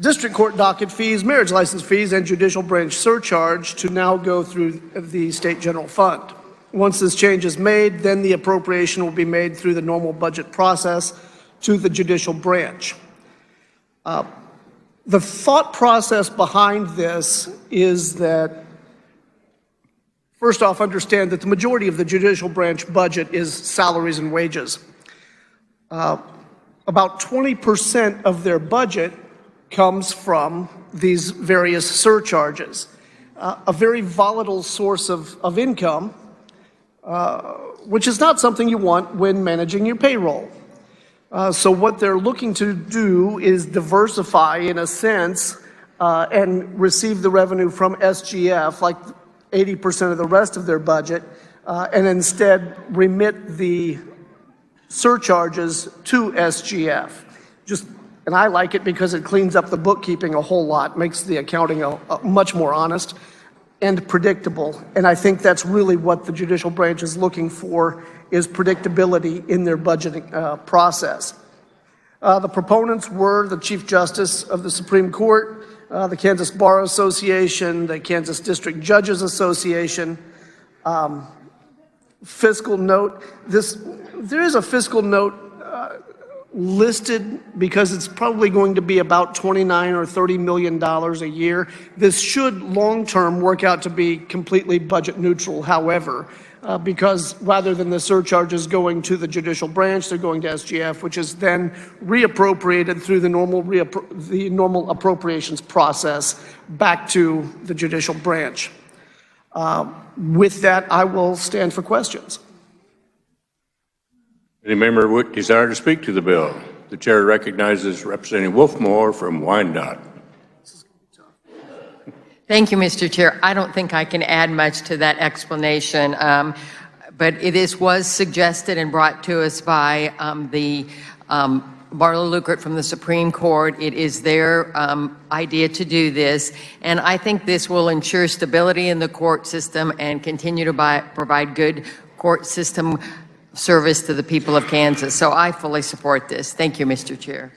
District Court docket fees, marriage license fees, and judicial branch surcharge to now go through the State General Fund. Once this change is made, then the appropriation will be made through the normal budget process to the judicial branch. The thought process behind this is that, first off, understand that the majority of the judicial branch budget is salaries and wages. About 20% of their budget comes from these various surcharges, a very volatile source of income, which is not something you want when managing your payroll. So what they're looking to do is diversify, in a sense, and receive the revenue from SGF, like 80% of the rest of their budget, and instead remit the surcharges to SGF. And I like it because it cleans up the bookkeeping a whole lot, makes the accounting much more honest and predictable. And I think that's really what the judicial branch is looking for, is predictability in their budgeting process. The proponents were the Chief Justice of the Supreme Court, the Kansas Bar Association, the Kansas District Judges Association, fiscal note. There is a fiscal note listed because it's probably going to be about $29 or $30 million a year. This should long-term work out to be completely budget neutral, however, because rather than the surcharges going to the judicial branch, they're going to SGF, which is then reappropriated through the normal appropriations process back to the judicial branch. With that, I will stand for questions. Any member would desire to speak to the bill? The chair recognizes Representative Wolfmore from Wyandotte. Thank you, Mr. Chair. I don't think I can add much to that explanation, but it was suggested and brought to us by the Marla Lucret from the Supreme Court. It is their idea to do this, and I think this will ensure stability in the court system and continue to provide good court system service to the people of Kansas. So I fully support this. Thank you, Mr. Chair.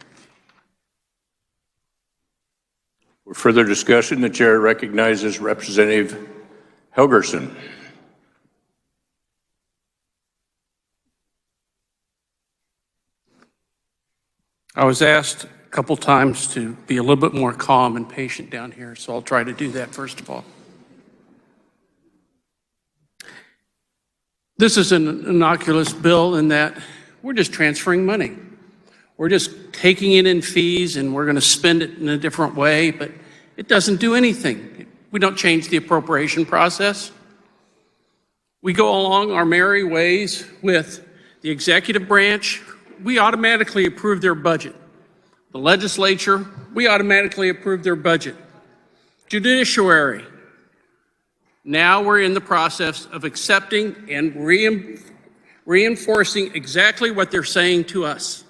For further discussion, the chair recognizes Representative Helgerson. I was asked a couple times to be a little bit more calm and patient down here, so I'll try to do that first of all. This is an innocuous bill in that we're just transferring money. We're just taking it in fees and we're going to spend it in a different way, but it doesn't do anything. We don't change the appropriation process. We go along our merry ways with the executive branch. We automatically approve their budget. The legislature, we automatically approve their budget. Judiciary, now we're in the process of accepting and reinforcing exactly what they're saying to us.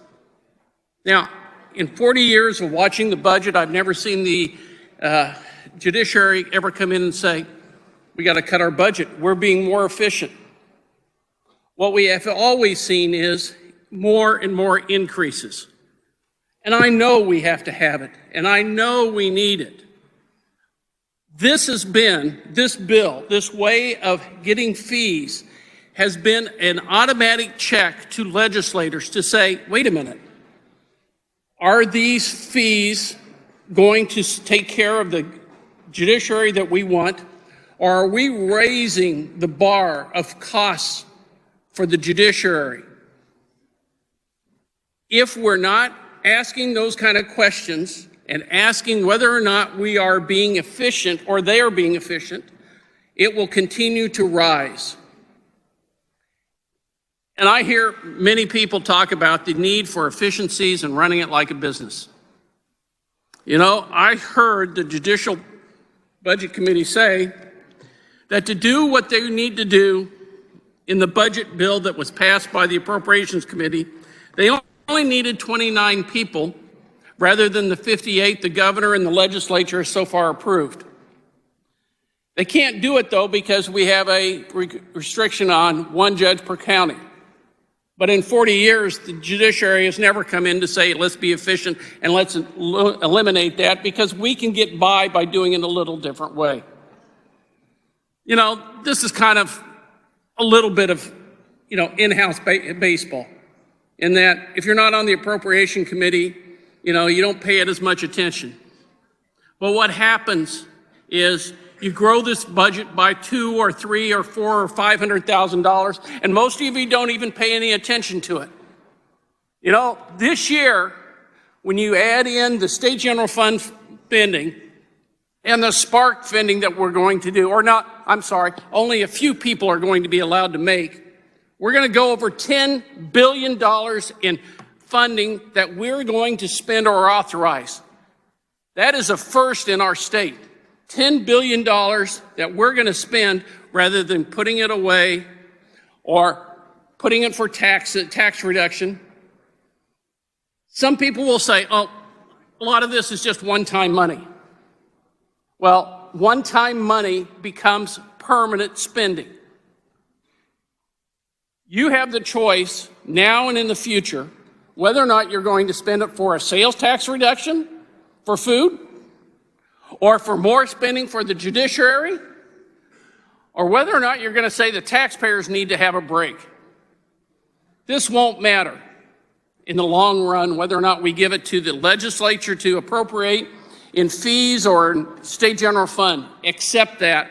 Now, in 40 years of watching the budget, I've never seen the judiciary ever come in and say, we got to cut our budget. We're being more efficient. What we have always seen is more and more increases. And I know we have to have it, and I know we need it. This bill, this way of getting fees, has been an automatic check to legislators to say, wait a minute, are these fees going to take care of the judiciary that we want, or are we raising the bar of costs for the judiciary? If we're not asking those kind of questions and asking whether or not we are being efficient or they are being efficient, it will continue to rise. And I hear many people talk about the need for efficiencies and running it like a business. You know, I heard the Judicial Budget Committee say that to do what they need to do in the budget bill that was passed by the Appropriations Committee, they only needed 29 people rather than the 58 the governor and the legislature has so far approved. They can't do it, though, because we have a restriction on one judge per county. But in 40 years, the judiciary has never come in to say, let's be efficient and let's eliminate that, because we can get by doing it a little different way. You know, this is kind of a little bit of, in-house baseball, in that if you're not on the Appropriation Committee, you don't pay it as much attention. But what happens is you grow this budget by $2 or $3 or $4 or $500,000, and most of you don't even pay any attention to it. This year, when you add in the state general fund spending and the spark funding that we're going to do, only a few people are going to be allowed to make, we're going to go over $10 billion in funding that we're going to spend or authorize. That is a first in our state. $10 billion that we're going to spend rather than putting it away or putting it for tax reduction. Some people will say, oh, a lot of this is just one-time money. Well, one-time money becomes permanent spending. You have the choice now and in the future whether or not you're going to spend it for a sales tax reduction for food, or for more spending for the judiciary, or whether or not you're going to say the taxpayers need to have a break. This won't matter in the long run, whether or not we give it to the legislature to appropriate in fees or in state general fund, except that.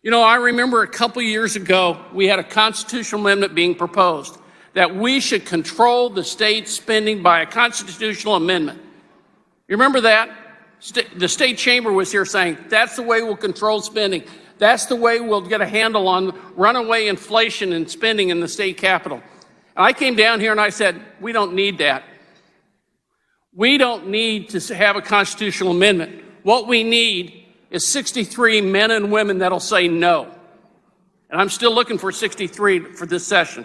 You know, I remember a couple years ago, we had a constitutional amendment being proposed that we should control the state spending by a constitutional amendment. You remember that? The state chamber was here saying, that's the way we'll control spending. That's the way we'll get a handle on runaway inflation and spending in the state capitol. And I came down here and I said, we don't need that. We don't need to have a constitutional amendment. What we need is 63 men and women that'll say no. And I'm still looking for 63 for this session.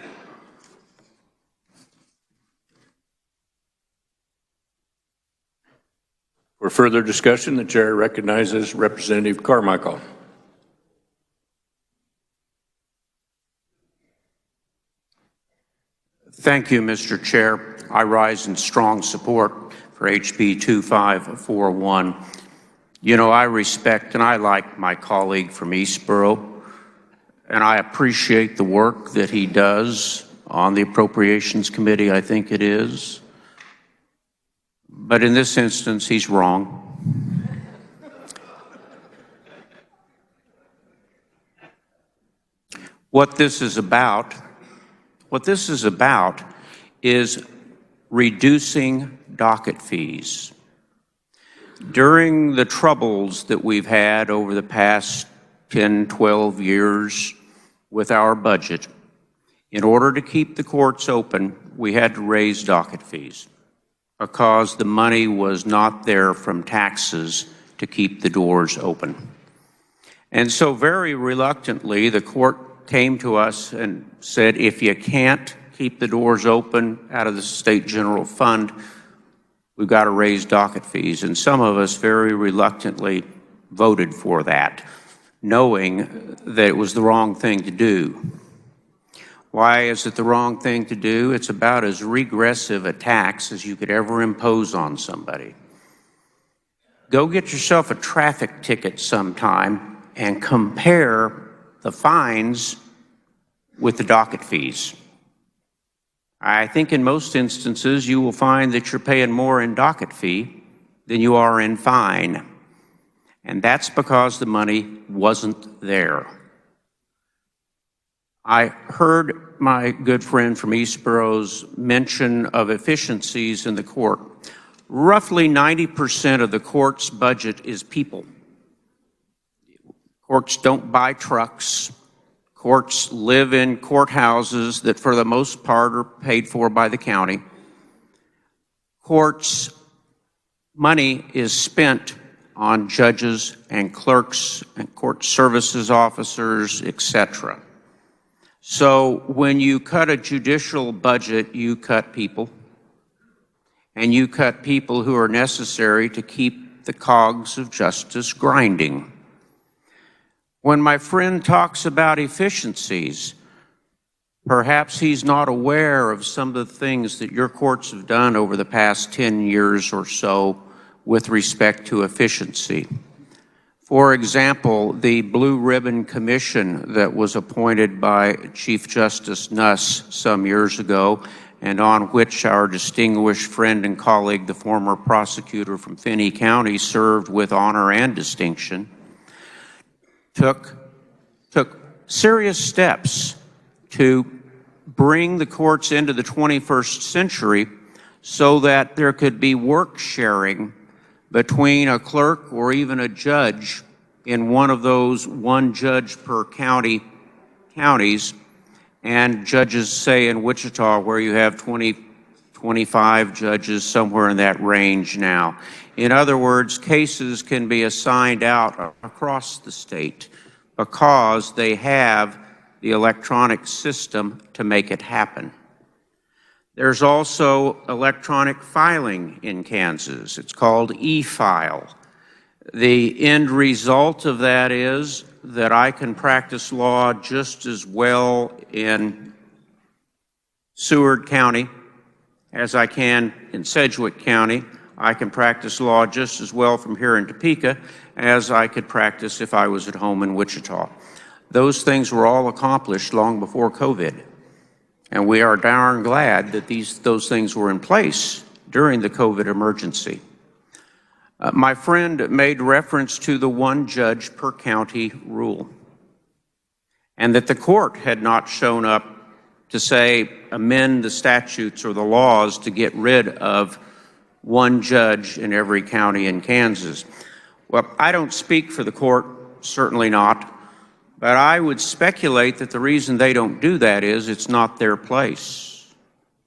For further discussion, the chair recognizes Representative Carmichael. Thank you, Mr. Chair. I rise in strong support for HB 2541. You know, I respect and I like my colleague from Eastboro, and I appreciate the work that he does on the Appropriations Committee, I think it is. But in this instance, he's wrong. What this is about is reducing docket fees. During the troubles that we've had over the past 10, 12 years with our budget, in order to keep the courts open, we had to raise docket fees because the money was not there from taxes to keep the doors open. And so very reluctantly, the court came to us and said, if you can't keep the doors open out of the state general fund, we've got to raise docket fees. And some of us very reluctantly voted for that, knowing that it was the wrong thing to do. Why is it the wrong thing to do? It's about as regressive a tax as you could ever impose on somebody. Go get yourself a traffic ticket sometime and compare the fines with the docket fees. I think in most instances you will find that you're paying more in docket fee than you are in fine. And that's because the money wasn't there. I heard my good friend from Eastboro's mention of efficiencies in the court. Roughly 90% of the court's budget is people. Courts don't buy trucks. Courts live in courthouses that for the most part are paid for by the county. Courts' money is spent on judges and clerks and court services officers, etc. So when you cut a judicial budget, you cut people, and you cut people who are necessary to keep the cogs of justice grinding. When my friend talks about efficiencies, perhaps he's not aware of some of the things that your courts have done over the past 10 years or so with respect to efficiency. For example, the Blue Ribbon Commission that was appointed by Chief Justice Nuss some years ago, and on which our distinguished friend and colleague, the former prosecutor from Finney County, served with honor and distinction, took serious steps to bring the courts into the 21st century so that there could be work sharing between a clerk or even a judge in one of those one judge per counties, and judges, say in Wichita, where you have 20, 25 judges, somewhere in that range now. In other words, cases can be assigned out across the state because they have the electronic system to make it happen. There's also electronic filing in Kansas. It's called e-file. The end result of that is that I can practice law just as well in Seward County as I can in Sedgwick County. I can practice law just as well from here in Topeka as I could practice if I was at home in Wichita. Those things were all accomplished long before COVID. And we are darn glad that those things were in place during the COVID emergency. My friend made reference to the one judge per county rule, and that the court had not shown up to say amend the statutes or the laws to get rid of one judge in every county in Kansas. Well, I don't speak for the court, certainly not, but I would speculate that the reason they don't do that is it's not their place.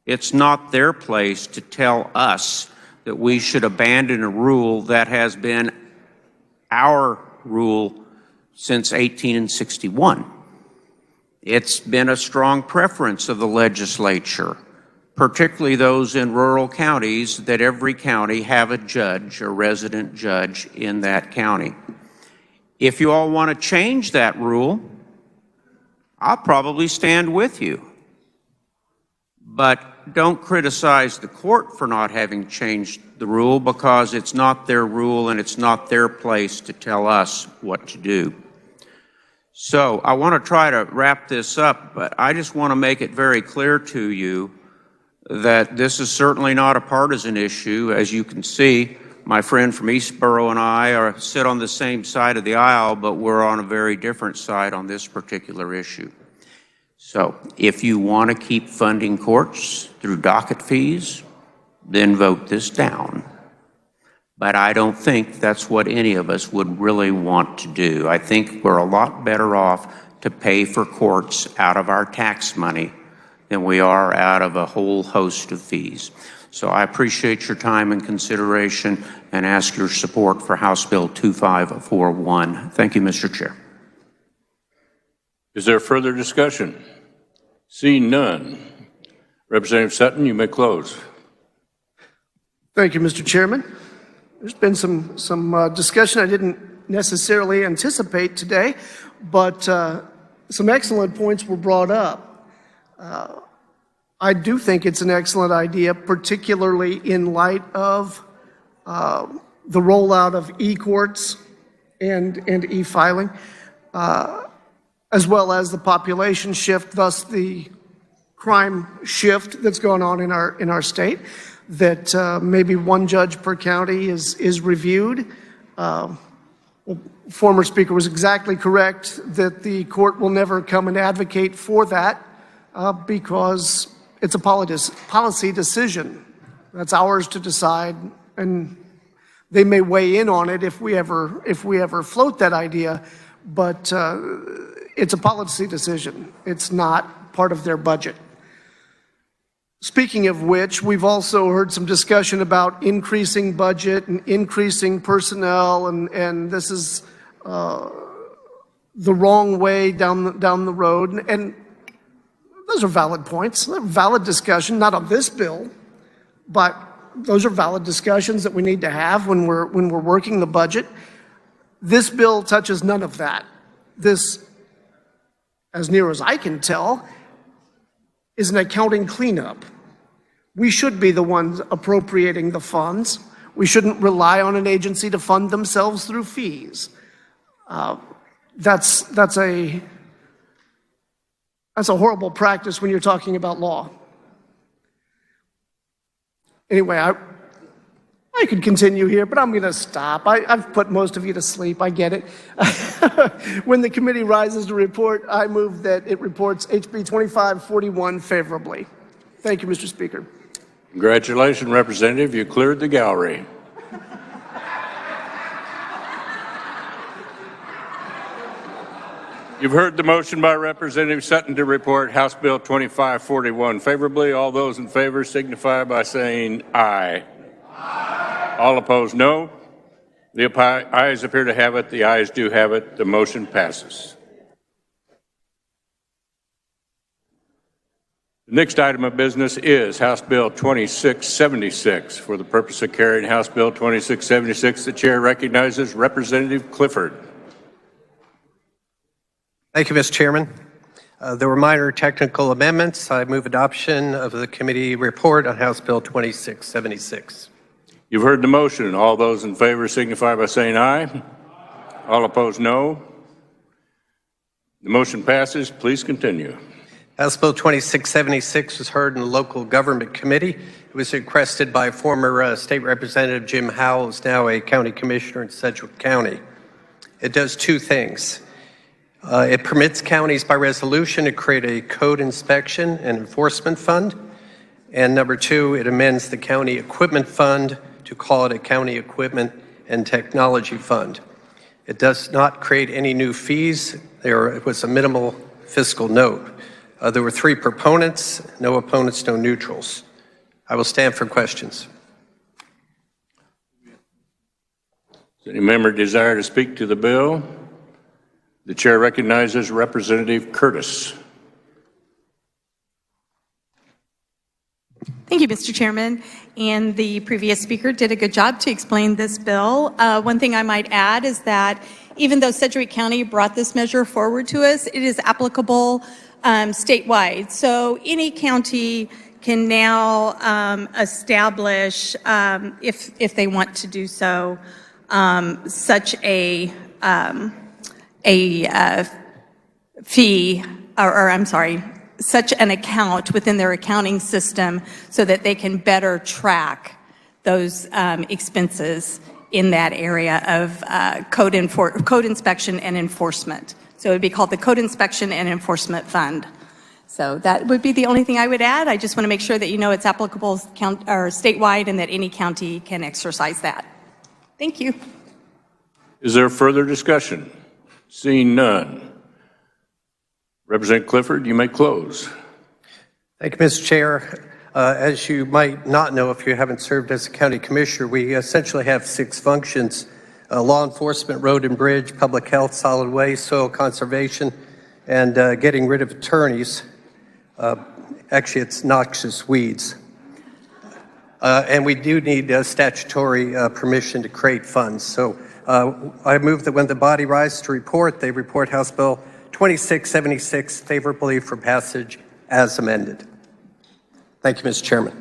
It's not their place to tell us that we should abandon a rule that has been our rule since 1861. It's been a strong preference of the legislature, particularly those in rural counties, that every county have a judge, a resident judge in that county. If you all want to change that rule, I'll probably stand with you. But don't criticize the court for not having changed the rule, because it's not their rule and it's not their place to tell us what to do. So I want to try to wrap this up, but I just want to make it very clear to you that this is certainly not a partisan issue. As you can see, my friend from Eastboro and I sit on the same side of the aisle, but we're on a very different side on this particular issue. So if you want to keep funding courts through docket fees, then vote this down. But I don't think that's what any of us would really want to do. I think we're a lot better off to pay for courts out of our tax money than we are out of a whole host of fees. So I appreciate your time and consideration and ask your support for House Bill 2541. Thank you, Mr. Chair. Is there further discussion? Seeing none. Representative Sutton, you may close. Thank you, Mr. Chairman. There's been some discussion I didn't necessarily anticipate today, but some excellent points were brought up. I do think it's an excellent idea, particularly in light of the rollout of e-courts and e-filing, as well as the population shift, thus the crime shift that's going on in our state, that maybe one judge per county is reviewed. Former speaker was exactly correct that the court will never come and advocate for that because it's a policy decision. That's ours to decide, and they may weigh in on it if we ever float that idea, but it's a policy decision. It's not part of their budget. Speaking of which, we've also heard some discussion about increasing budget and increasing personnel, and this is the wrong way down the road. And those are valid points, valid discussion, not on this bill, but those are valid discussions that we need to have when we're working the budget. This bill touches none of that. This, as near as I can tell, is an accounting cleanup. We should be the ones appropriating the funds. We shouldn't rely on an agency to fund themselves through fees. That's a horrible practice when you're talking about law. Anyway, I could continue here, but I'm going to stop. I've put most of you to sleep. I get it. When the committee rises to report, I move that it reports HB 2541 favorably. Thank you, Mr. Speaker. Congratulations, Representative. You cleared the gallery. You've heard the motion by Representative Sutton to report House Bill 2541 favorably. All those in favor signify by saying aye. Aye. All opposed, no. The ayes appear to have it. The ayes do have it. The motion passes. The next item of business is House Bill 2676. For the purpose of carrying House Bill 2676, the chair recognizes Representative Clifford. Thank you, Mr. Chairman. There were minor technical amendments. I move adoption of the committee report on House Bill 2676. You've heard the motion. All those in favor signify by saying aye. All opposed, no. The motion passes. Please continue. House Bill 2676 was heard in the Local Government Committee. It was requested by former State Representative Jim Howell, who's now a county commissioner in Sedgwick County. It does two things. It permits counties by resolution to create a code inspection and enforcement fund. And number two, it amends the county equipment fund to call it a county equipment and technology fund. It does not create any new fees. It was a minimal fiscal note. There were 3 proponents, no opponents, no neutrals. I will stand for questions. Does any member desire to speak to the bill? The chair recognizes Representative Curtis. Thank you, Mr. Chairman. And the previous speaker did a good job to explain this bill. One thing I might add is that even though Sedgwick County brought this measure forward to us, it is applicable statewide. So any county can now establish, if they want to do so, such a fee, or I'm sorry, such an account within their accounting system so that they can better track those expenses in that area of code inspection and enforcement. So it would be called the Code Inspection and Enforcement Fund. So that would be the only thing I would add. I just want to make sure that you know it's applicable statewide and that any county can exercise that. Thank you. Is there further discussion? Seeing none. Representative Clifford, you may close. Thank you, Mr. Chair. As you might not know if you haven't served as a county commissioner, we essentially have 6 functions: law enforcement, road and bridge, public health, solid waste, soil conservation, and getting rid of attorneys. Actually, it's noxious weeds. And we do need statutory permission to create funds. So I move that when the body rises to report, they report House Bill 2676 favorably for passage as amended. Thank you, Mr. Chairman.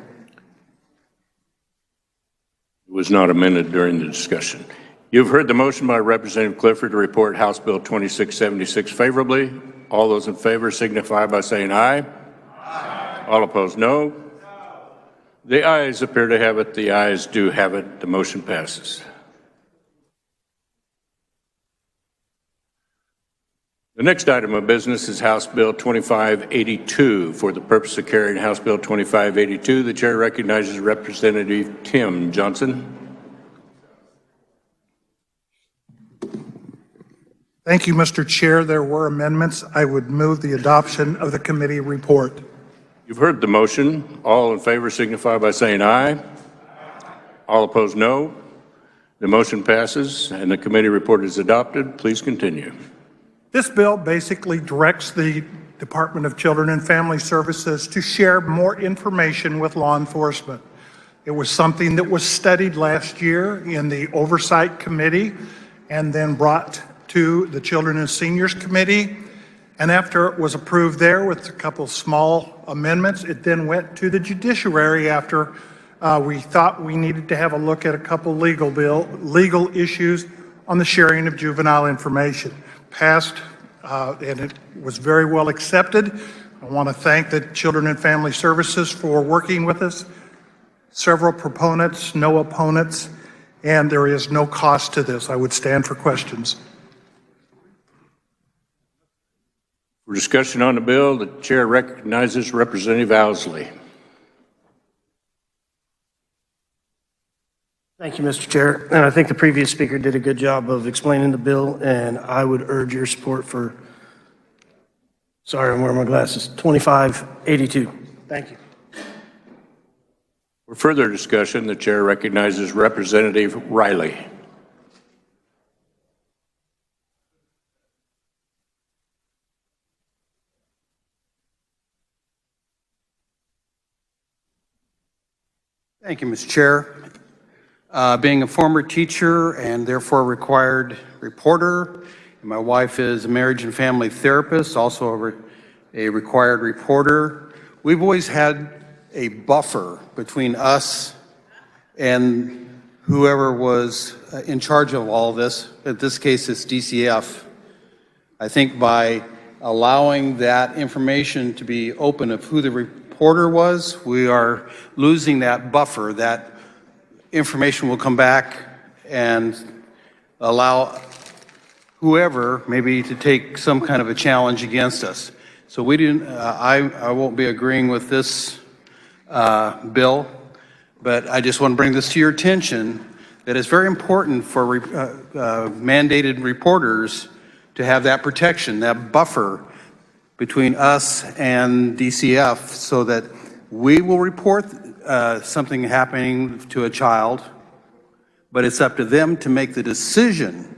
It was not amended during the discussion. You've heard the motion by Representative Clifford to report House Bill 2676 favorably. All those in favor signify by saying aye. Aye. All opposed, no. The ayes appear to have it. The ayes do have it. The motion passes. The next item of business is House Bill 2582. For the purpose of carrying House Bill 2582, the chair recognizes Representative Tim Johnson. Thank you, Mr. Chair. There were amendments. I would move the adoption of the committee report. You've heard the motion. All in favor signify by saying aye. All opposed, no. The motion passes and the committee report is adopted. Please continue. This bill basically directs the Department of Children and Family Services to share more information with law enforcement. It was something that was studied last year in the Oversight Committee and then brought to the Children and Seniors Committee. And after it was approved there with a couple small amendments, it then went to the Judiciary after we thought we needed to have a look at a couple legal issues on the sharing of juvenile information. Passed, and it was very well accepted. I want to thank the Children and Family Services for working with us. Several proponents, no opponents, and there is no cost to this. I would stand for questions. For discussion on the bill, the chair recognizes Representative Owsley. Thank you, Mr. Chair. And I think the previous speaker did a good job of explaining the bill, and I would urge your support for, sorry, I'm wearing my glasses, 2582. Thank you. For further discussion, the chair recognizes Representative Riley. Thank you, Mr. Chair. Being a former teacher and therefore required reporter, and my wife is a marriage and family therapist, also a required reporter, we've always had a buffer between us and whoever was in charge of all of this. In this case, it's DCF. I think by allowing that information to be open of who the reporter was, we are losing that buffer. That information will come back and allow whoever maybe to take some kind of a challenge against us. So we didn't, I won't be agreeing with this bill, but I just want to bring this to your attention that it's very important for mandated reporters to have that protection, that buffer between us and DCF so that we will report something happening to a child, but it's up to them to make the decision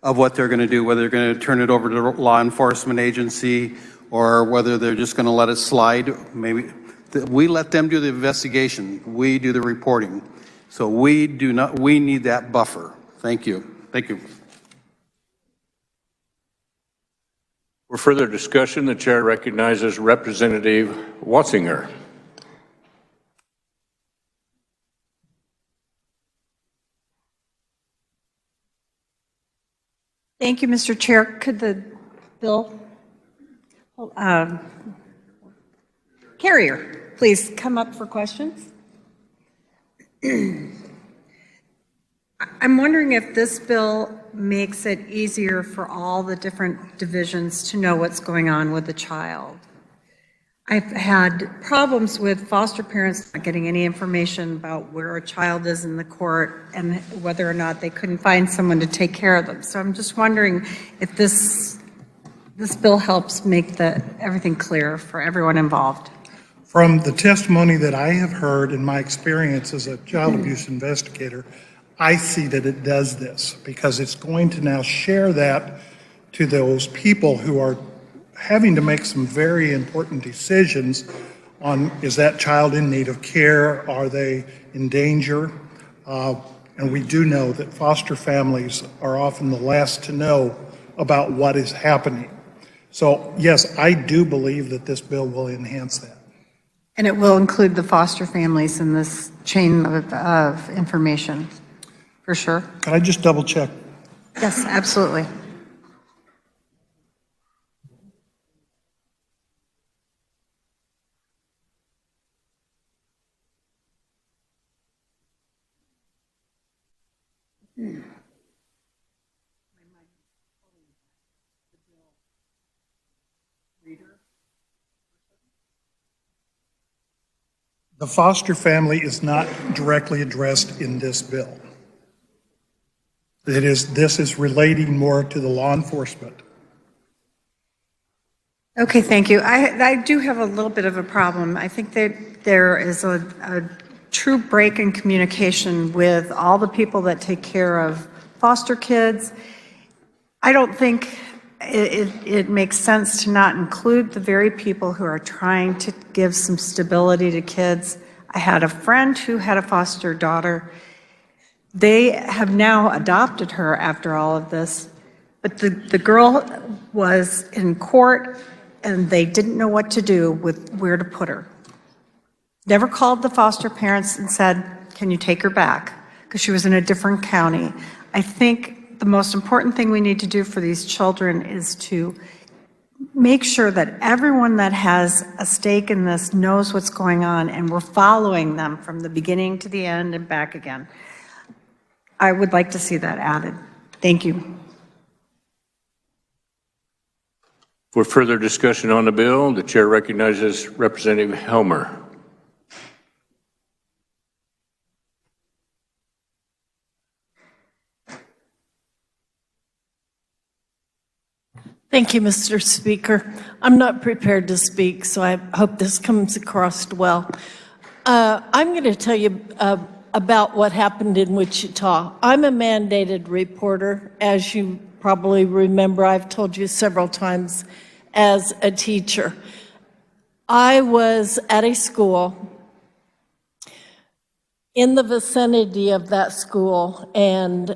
of what they're going to do, whether they're going to turn it over to a law enforcement agency or whether they're just going to let it slide. Maybe we let them do the investigation. We do the reporting. So we need that buffer. Thank you. Thank you. For further discussion, the chair recognizes Representative Watzinger. Thank you, Mr. Chair. Could the bill carrier please come up for questions? I'm wondering if this bill makes it easier for all the different divisions to know what's going on with the child. I've had problems with foster parents not getting any information about where a child is in the court and whether or not they couldn't find someone to take care of them. So I'm just wondering if this bill helps make everything clear for everyone involved. From the testimony that I have heard in my experience as a child abuse investigator, I see that it does this because it's going to now share that to those people who are having to make some very important decisions on, is that child in need of care? Are they in danger? And we do know that foster families are often the last to know about what is happening. So yes, I do believe that this bill will enhance that. And it will include the foster families in this chain of information, for sure. Can I just double check? Yes, absolutely. The foster family is not directly addressed in this bill. This is relating more to the law enforcement. Okay, thank you. I do have a little bit of a problem. I think that there is a true break in communication with all the people that take care of foster kids. I don't think it makes sense to not include the very people who are trying to give some stability to kids. I had a friend who had a foster daughter. They have now adopted her after all of this, but the girl was in court and they didn't know what to do with where to put her. Never called the foster parents and said, can you take her back? Because she was in a different county. I think the most important thing we need to do for these children is to make sure that everyone that has a stake in this knows what's going on and we're following them from the beginning to the end and back again. I would like to see that added. Thank you. For further discussion on the bill, the chair recognizes Representative Helmer. Thank you, Mr. Speaker. I'm not prepared to speak, so I hope this comes across well. I'm going to tell you about what happened in Wichita. I'm a mandated reporter. As you probably remember, I've told you several times as a teacher. I was at a school in the vicinity of that school, and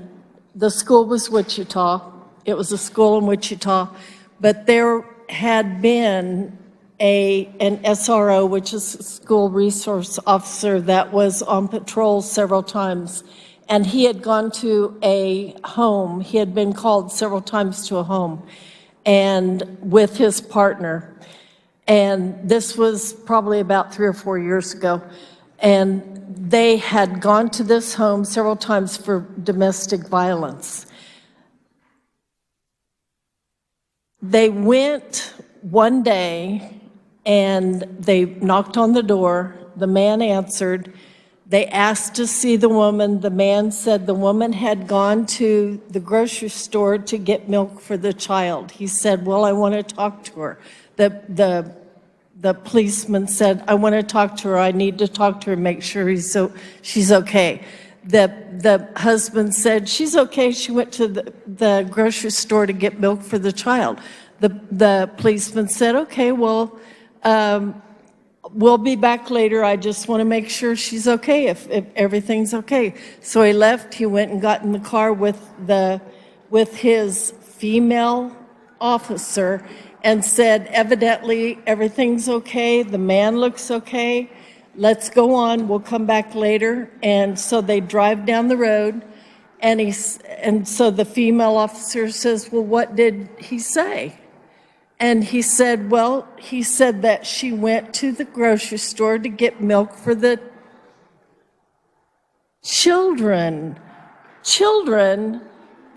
the school was Wichita. It was a school in Wichita, but there had been an SRO, which is a school resource officer, that was on patrol several times. And he had gone to a home. He had been called several times to a home. and with his partner. And this was probably about 3 or 4 years ago. And they had gone to this home several times for domestic violence. They went one day and they knocked on the door. The man answered. They asked to see the woman. The man said the woman had gone to the grocery store to get milk for the child. He said, well, I want to talk to her. The policeman said, I want to talk to her. I need to talk to her, make sure she's okay. The husband said, she's okay. She went to the grocery store to get milk for the child. The policeman said, okay, well, we'll be back later. I just want to make sure she's okay, if everything's okay. So he left. He went and got in the car with his female officer and said, evidently, everything's okay. The man looks okay. Let's go on. We'll come back later. And so they drive down the road. And so the female officer says, well, what did he say? And he said, well, he said that she went to the grocery store to get milk for the children. Children?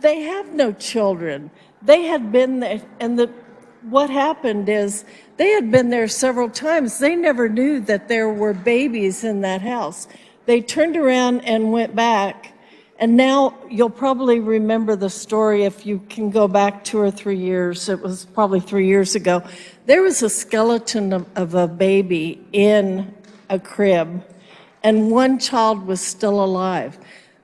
They have no children. They had been there, and what happened is they had been there several times. They never knew that there were babies in that house. They turned around and went back. And now you'll probably remember the story if you can go back 2 or 3 years. It was probably 3 years ago. There was a skeleton of a baby in a crib, and one child was still alive.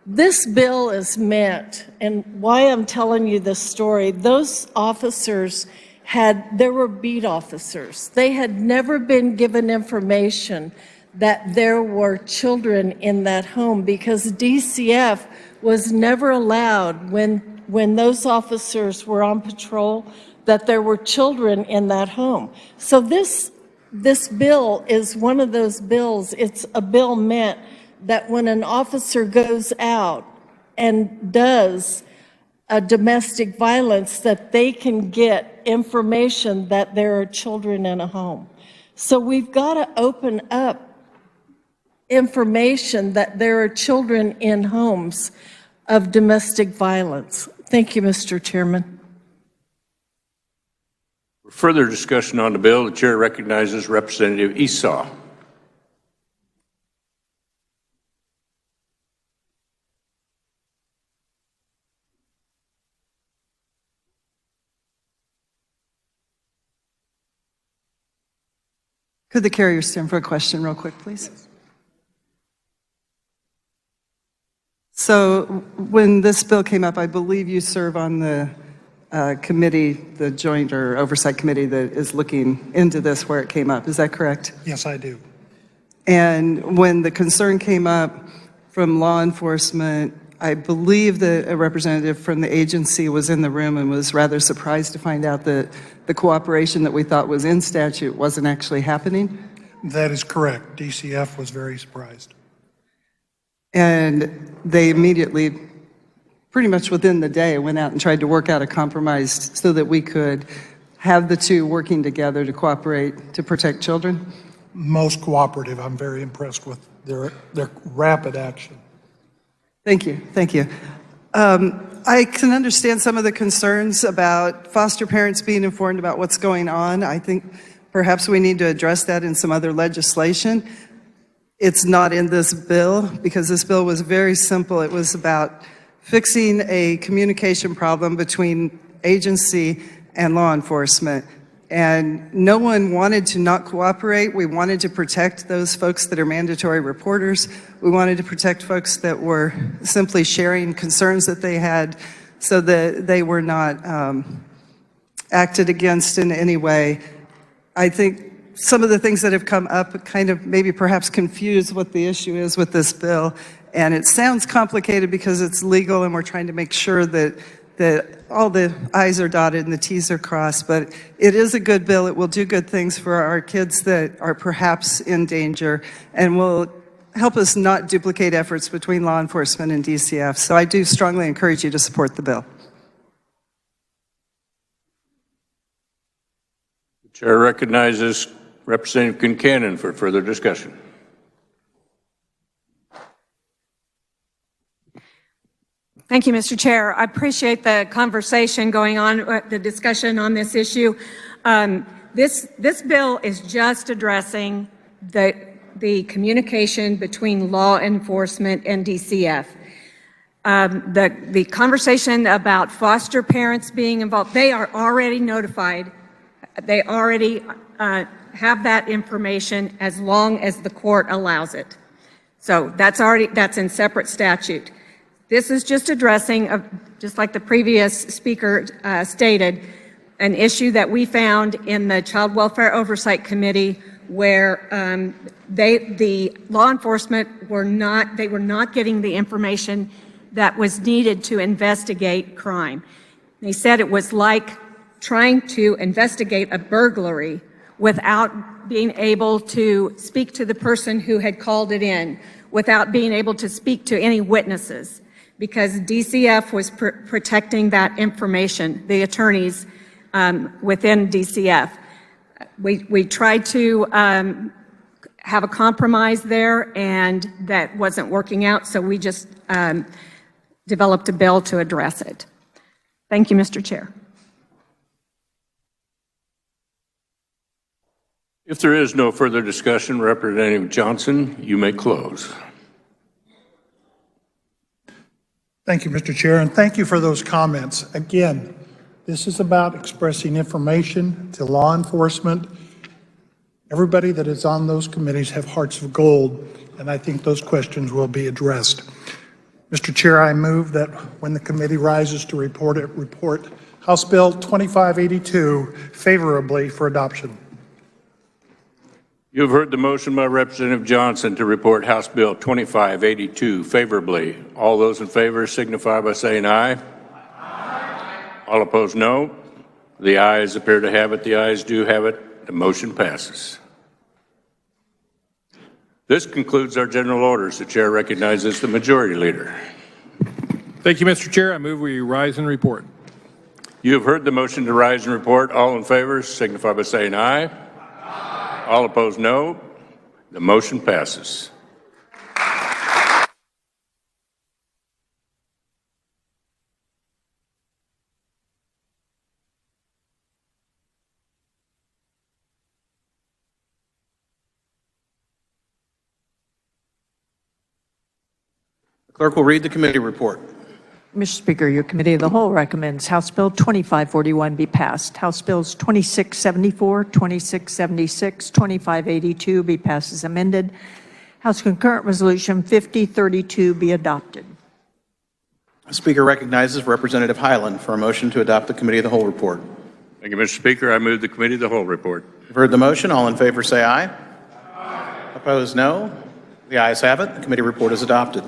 This bill is meant, and why I'm telling you this story, those officers there were beat officers. They had never been given information that there were children in that home because DCF was never allowed when those officers were on patrol that there were children in that home. So this bill is one of those bills. It's a bill meant that when an officer goes out and does a domestic violence, that they can get information that there are children in a home. So we've got to open up information that there are children in homes of domestic violence. Thank you, Mr. Chairman. For further discussion on the bill, the chair recognizes Representative Esau. Could the carrier stand for a question real quick, please? So when this bill came up, I believe you serve on the committee, the joint or oversight committee that is looking into this where it came up. Is that correct? Yes, I do. And when the concern came up from law enforcement, I believe that a representative from the agency was in the room and was rather surprised to find out that the cooperation that we thought was in statute wasn't actually happening. That is correct. DCF was very surprised. And they immediately, pretty much within the day, went out and tried to work out a compromise so that we could have the two working together to cooperate to protect children. Most cooperative. I'm very impressed with their rapid action. Thank you. Thank you. I can understand some of the concerns about foster parents being informed about what's going on. I think perhaps we need to address that in some other legislation. It's not in this bill because this bill was very simple. It was about fixing a communication problem between agency and law enforcement. And no one wanted to not cooperate. We wanted to protect those folks that are mandatory reporters. We wanted to protect folks that were simply sharing concerns that they had so that they were not acted against in any way. I think some of the things that have come up kind of maybe perhaps confuse what the issue is with this bill. And it sounds complicated because it's legal and we're trying to make sure that all the I's are dotted and the T's are crossed, but it is a good bill. It will do good things for our kids that are perhaps in danger and will help us not duplicate efforts between law enforcement and DCF. So I do strongly encourage you to support the bill. Chair recognizes Representative Kincannon for further discussion. Thank you, Mr. Chair. I appreciate the conversation going on, the discussion on this issue. This bill is just addressing the communication between law enforcement and DCF. The conversation about foster parents being involved, they are already notified. They already have that information as long as the court allows it. So that's in separate statute. This is just addressing, just like the previous speaker stated, an issue that we found in the Child Welfare Oversight Committee where the law enforcement were not getting the information that was needed to investigate crime. They said it was like trying to investigate a burglary without being able to speak to the person who had called it in, without being able to speak to any witnesses, because DCF was protecting that information, the attorneys within DCF. We tried to have a compromise there, and that wasn't working out, so we just developed a bill to address it. Thank you, Mr. Chair. If there is no further discussion, Representative Johnson, you may close. Thank you, Mr. Chair, and thank you for those comments. Again, this is about expressing information to law enforcement. Everybody that is on those committees have hearts of gold, and I think those questions will be addressed. Mr. Chair, I move that when the committee rises to report House Bill 2582 favorably for adoption. You have heard the motion by Representative Johnson to report House Bill 2582 favorably. All those in favor signify by saying aye. Aye. All opposed, no. The ayes appear to have it. The ayes do have it. The motion passes. This concludes our general orders. The chair recognizes the majority leader. Thank you, Mr. Chair. I move we rise and report. You have heard the motion to rise and report. All in favor signify by saying aye. All opposed, no. The motion passes. The clerk will read the committee report. Mr. Speaker, your Committee of the Whole recommends House Bill 2541 be passed. House Bills 2674, 2676, 2582 be passed as amended. House Concurrent Resolution 5032 be adopted. The Speaker recognizes Representative Highland for a motion to adopt the Committee of the Whole report. Thank you, Mr. Speaker. I move the Committee of the Whole report. You've heard the motion. All in favor say aye. Aye. Opposed, no. The ayes have it. The committee report is adopted.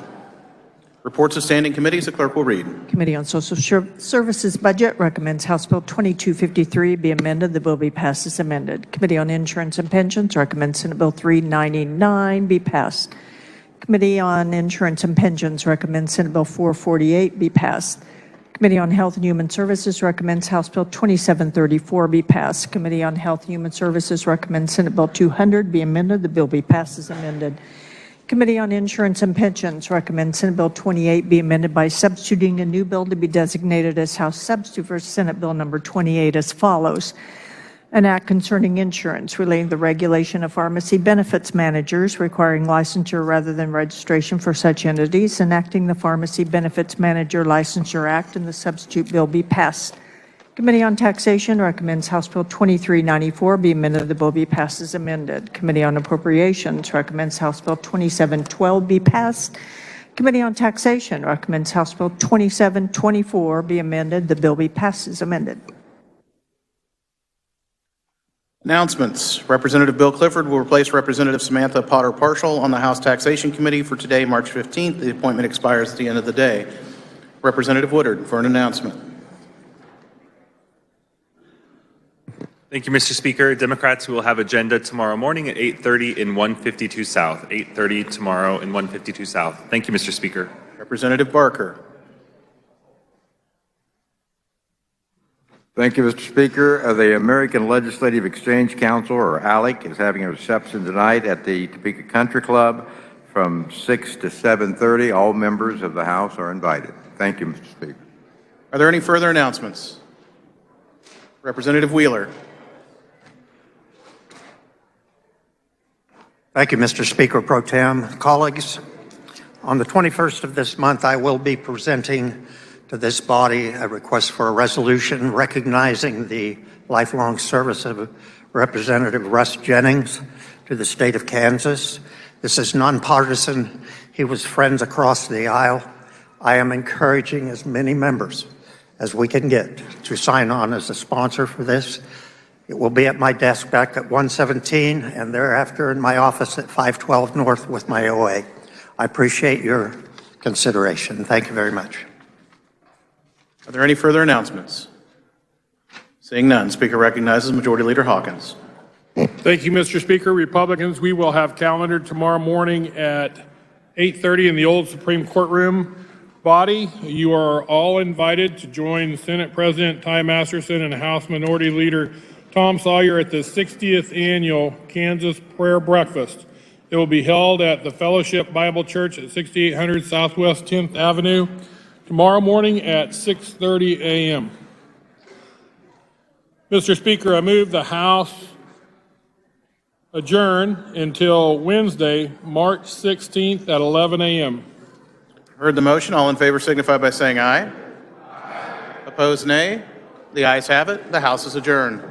Reports of standing committees, the clerk will read. Committee on Social Services Budget recommends House Bill 2253 be amended. The bill be passed as amended. Committee on Insurance and Pensions recommends Senate Bill 399 be passed. Committee on Insurance and Pensions recommends Senate Bill 448 be passed. Committee on Health and Human Services recommends House Bill 2734 be passed. Committee on Health and Human Services recommends Senate Bill 200 be amended. The bill be passed as amended. Committee on Insurance and Pensions recommends Senate Bill 28 be amended by substituting a new bill to be designated as House Substitute for Senate Bill number 28 as follows. An act concerning insurance relating to the regulation of pharmacy benefits managers requiring licensure rather than registration for such entities, enacting the Pharmacy Benefits Manager Licensure Act, and the substitute bill be passed. Committee on Taxation recommends House Bill 2394 be amended. The bill be passed as amended. Committee on Appropriations recommends House Bill 2712 be passed. Committee on Taxation recommends House Bill 2724 be amended. The bill be passed as amended. Announcements. Representative Bill Clifford will replace Representative Samantha Potter Parshall on the House Taxation Committee for today, March 15th. The appointment expires at the end of the day. Representative Woodard for an announcement. Thank you, Mr. Speaker. Democrats will have agenda tomorrow morning at 8:30 in 152 South. 8:30 tomorrow in 152 South. Thank you, Mr. Speaker. Representative Barker. Thank you, Mr. Speaker. The American Legislative Exchange Council, or ALEC, is having a reception tonight at the Topeka Country Club from 6 to 7:30. All members of the House are invited. Thank you, Mr. Speaker. Are there any further announcements? Representative Wheeler. Thank you, Mr. Speaker Pro Tem. Colleagues, on the 21st of this month, I will be presenting to this body a request for a resolution recognizing the lifelong service of Representative Russ Jennings to the state of Kansas. This is nonpartisan. He was friends across the aisle. I am encouraging as many members as we can get to sign on as a sponsor for this. It will be at my desk back at 117 and thereafter in my office at 512 North with my OA. I appreciate your consideration. Thank you very much. Are there any further announcements? Seeing none, Speaker recognizes Majority Leader Hawkins. Thank you, Mr. Speaker. Republicans, we will have calendared tomorrow morning at 8:30 in the old Supreme Court room. Body, you are all invited to join Senate President Ty Masterson and House Minority Leader Tom Sawyer at the 60th Annual Kansas Prayer Breakfast. It will be held at the Fellowship Bible Church at 6800 Southwest 10th Avenue tomorrow morning at 6:30 a.m. Mr. Speaker, I move the House adjourn until Wednesday, March 16th at 11 a.m. Heard the motion. All in favor signify by saying aye. Opposed, nay. The ayes have it. The House is adjourned.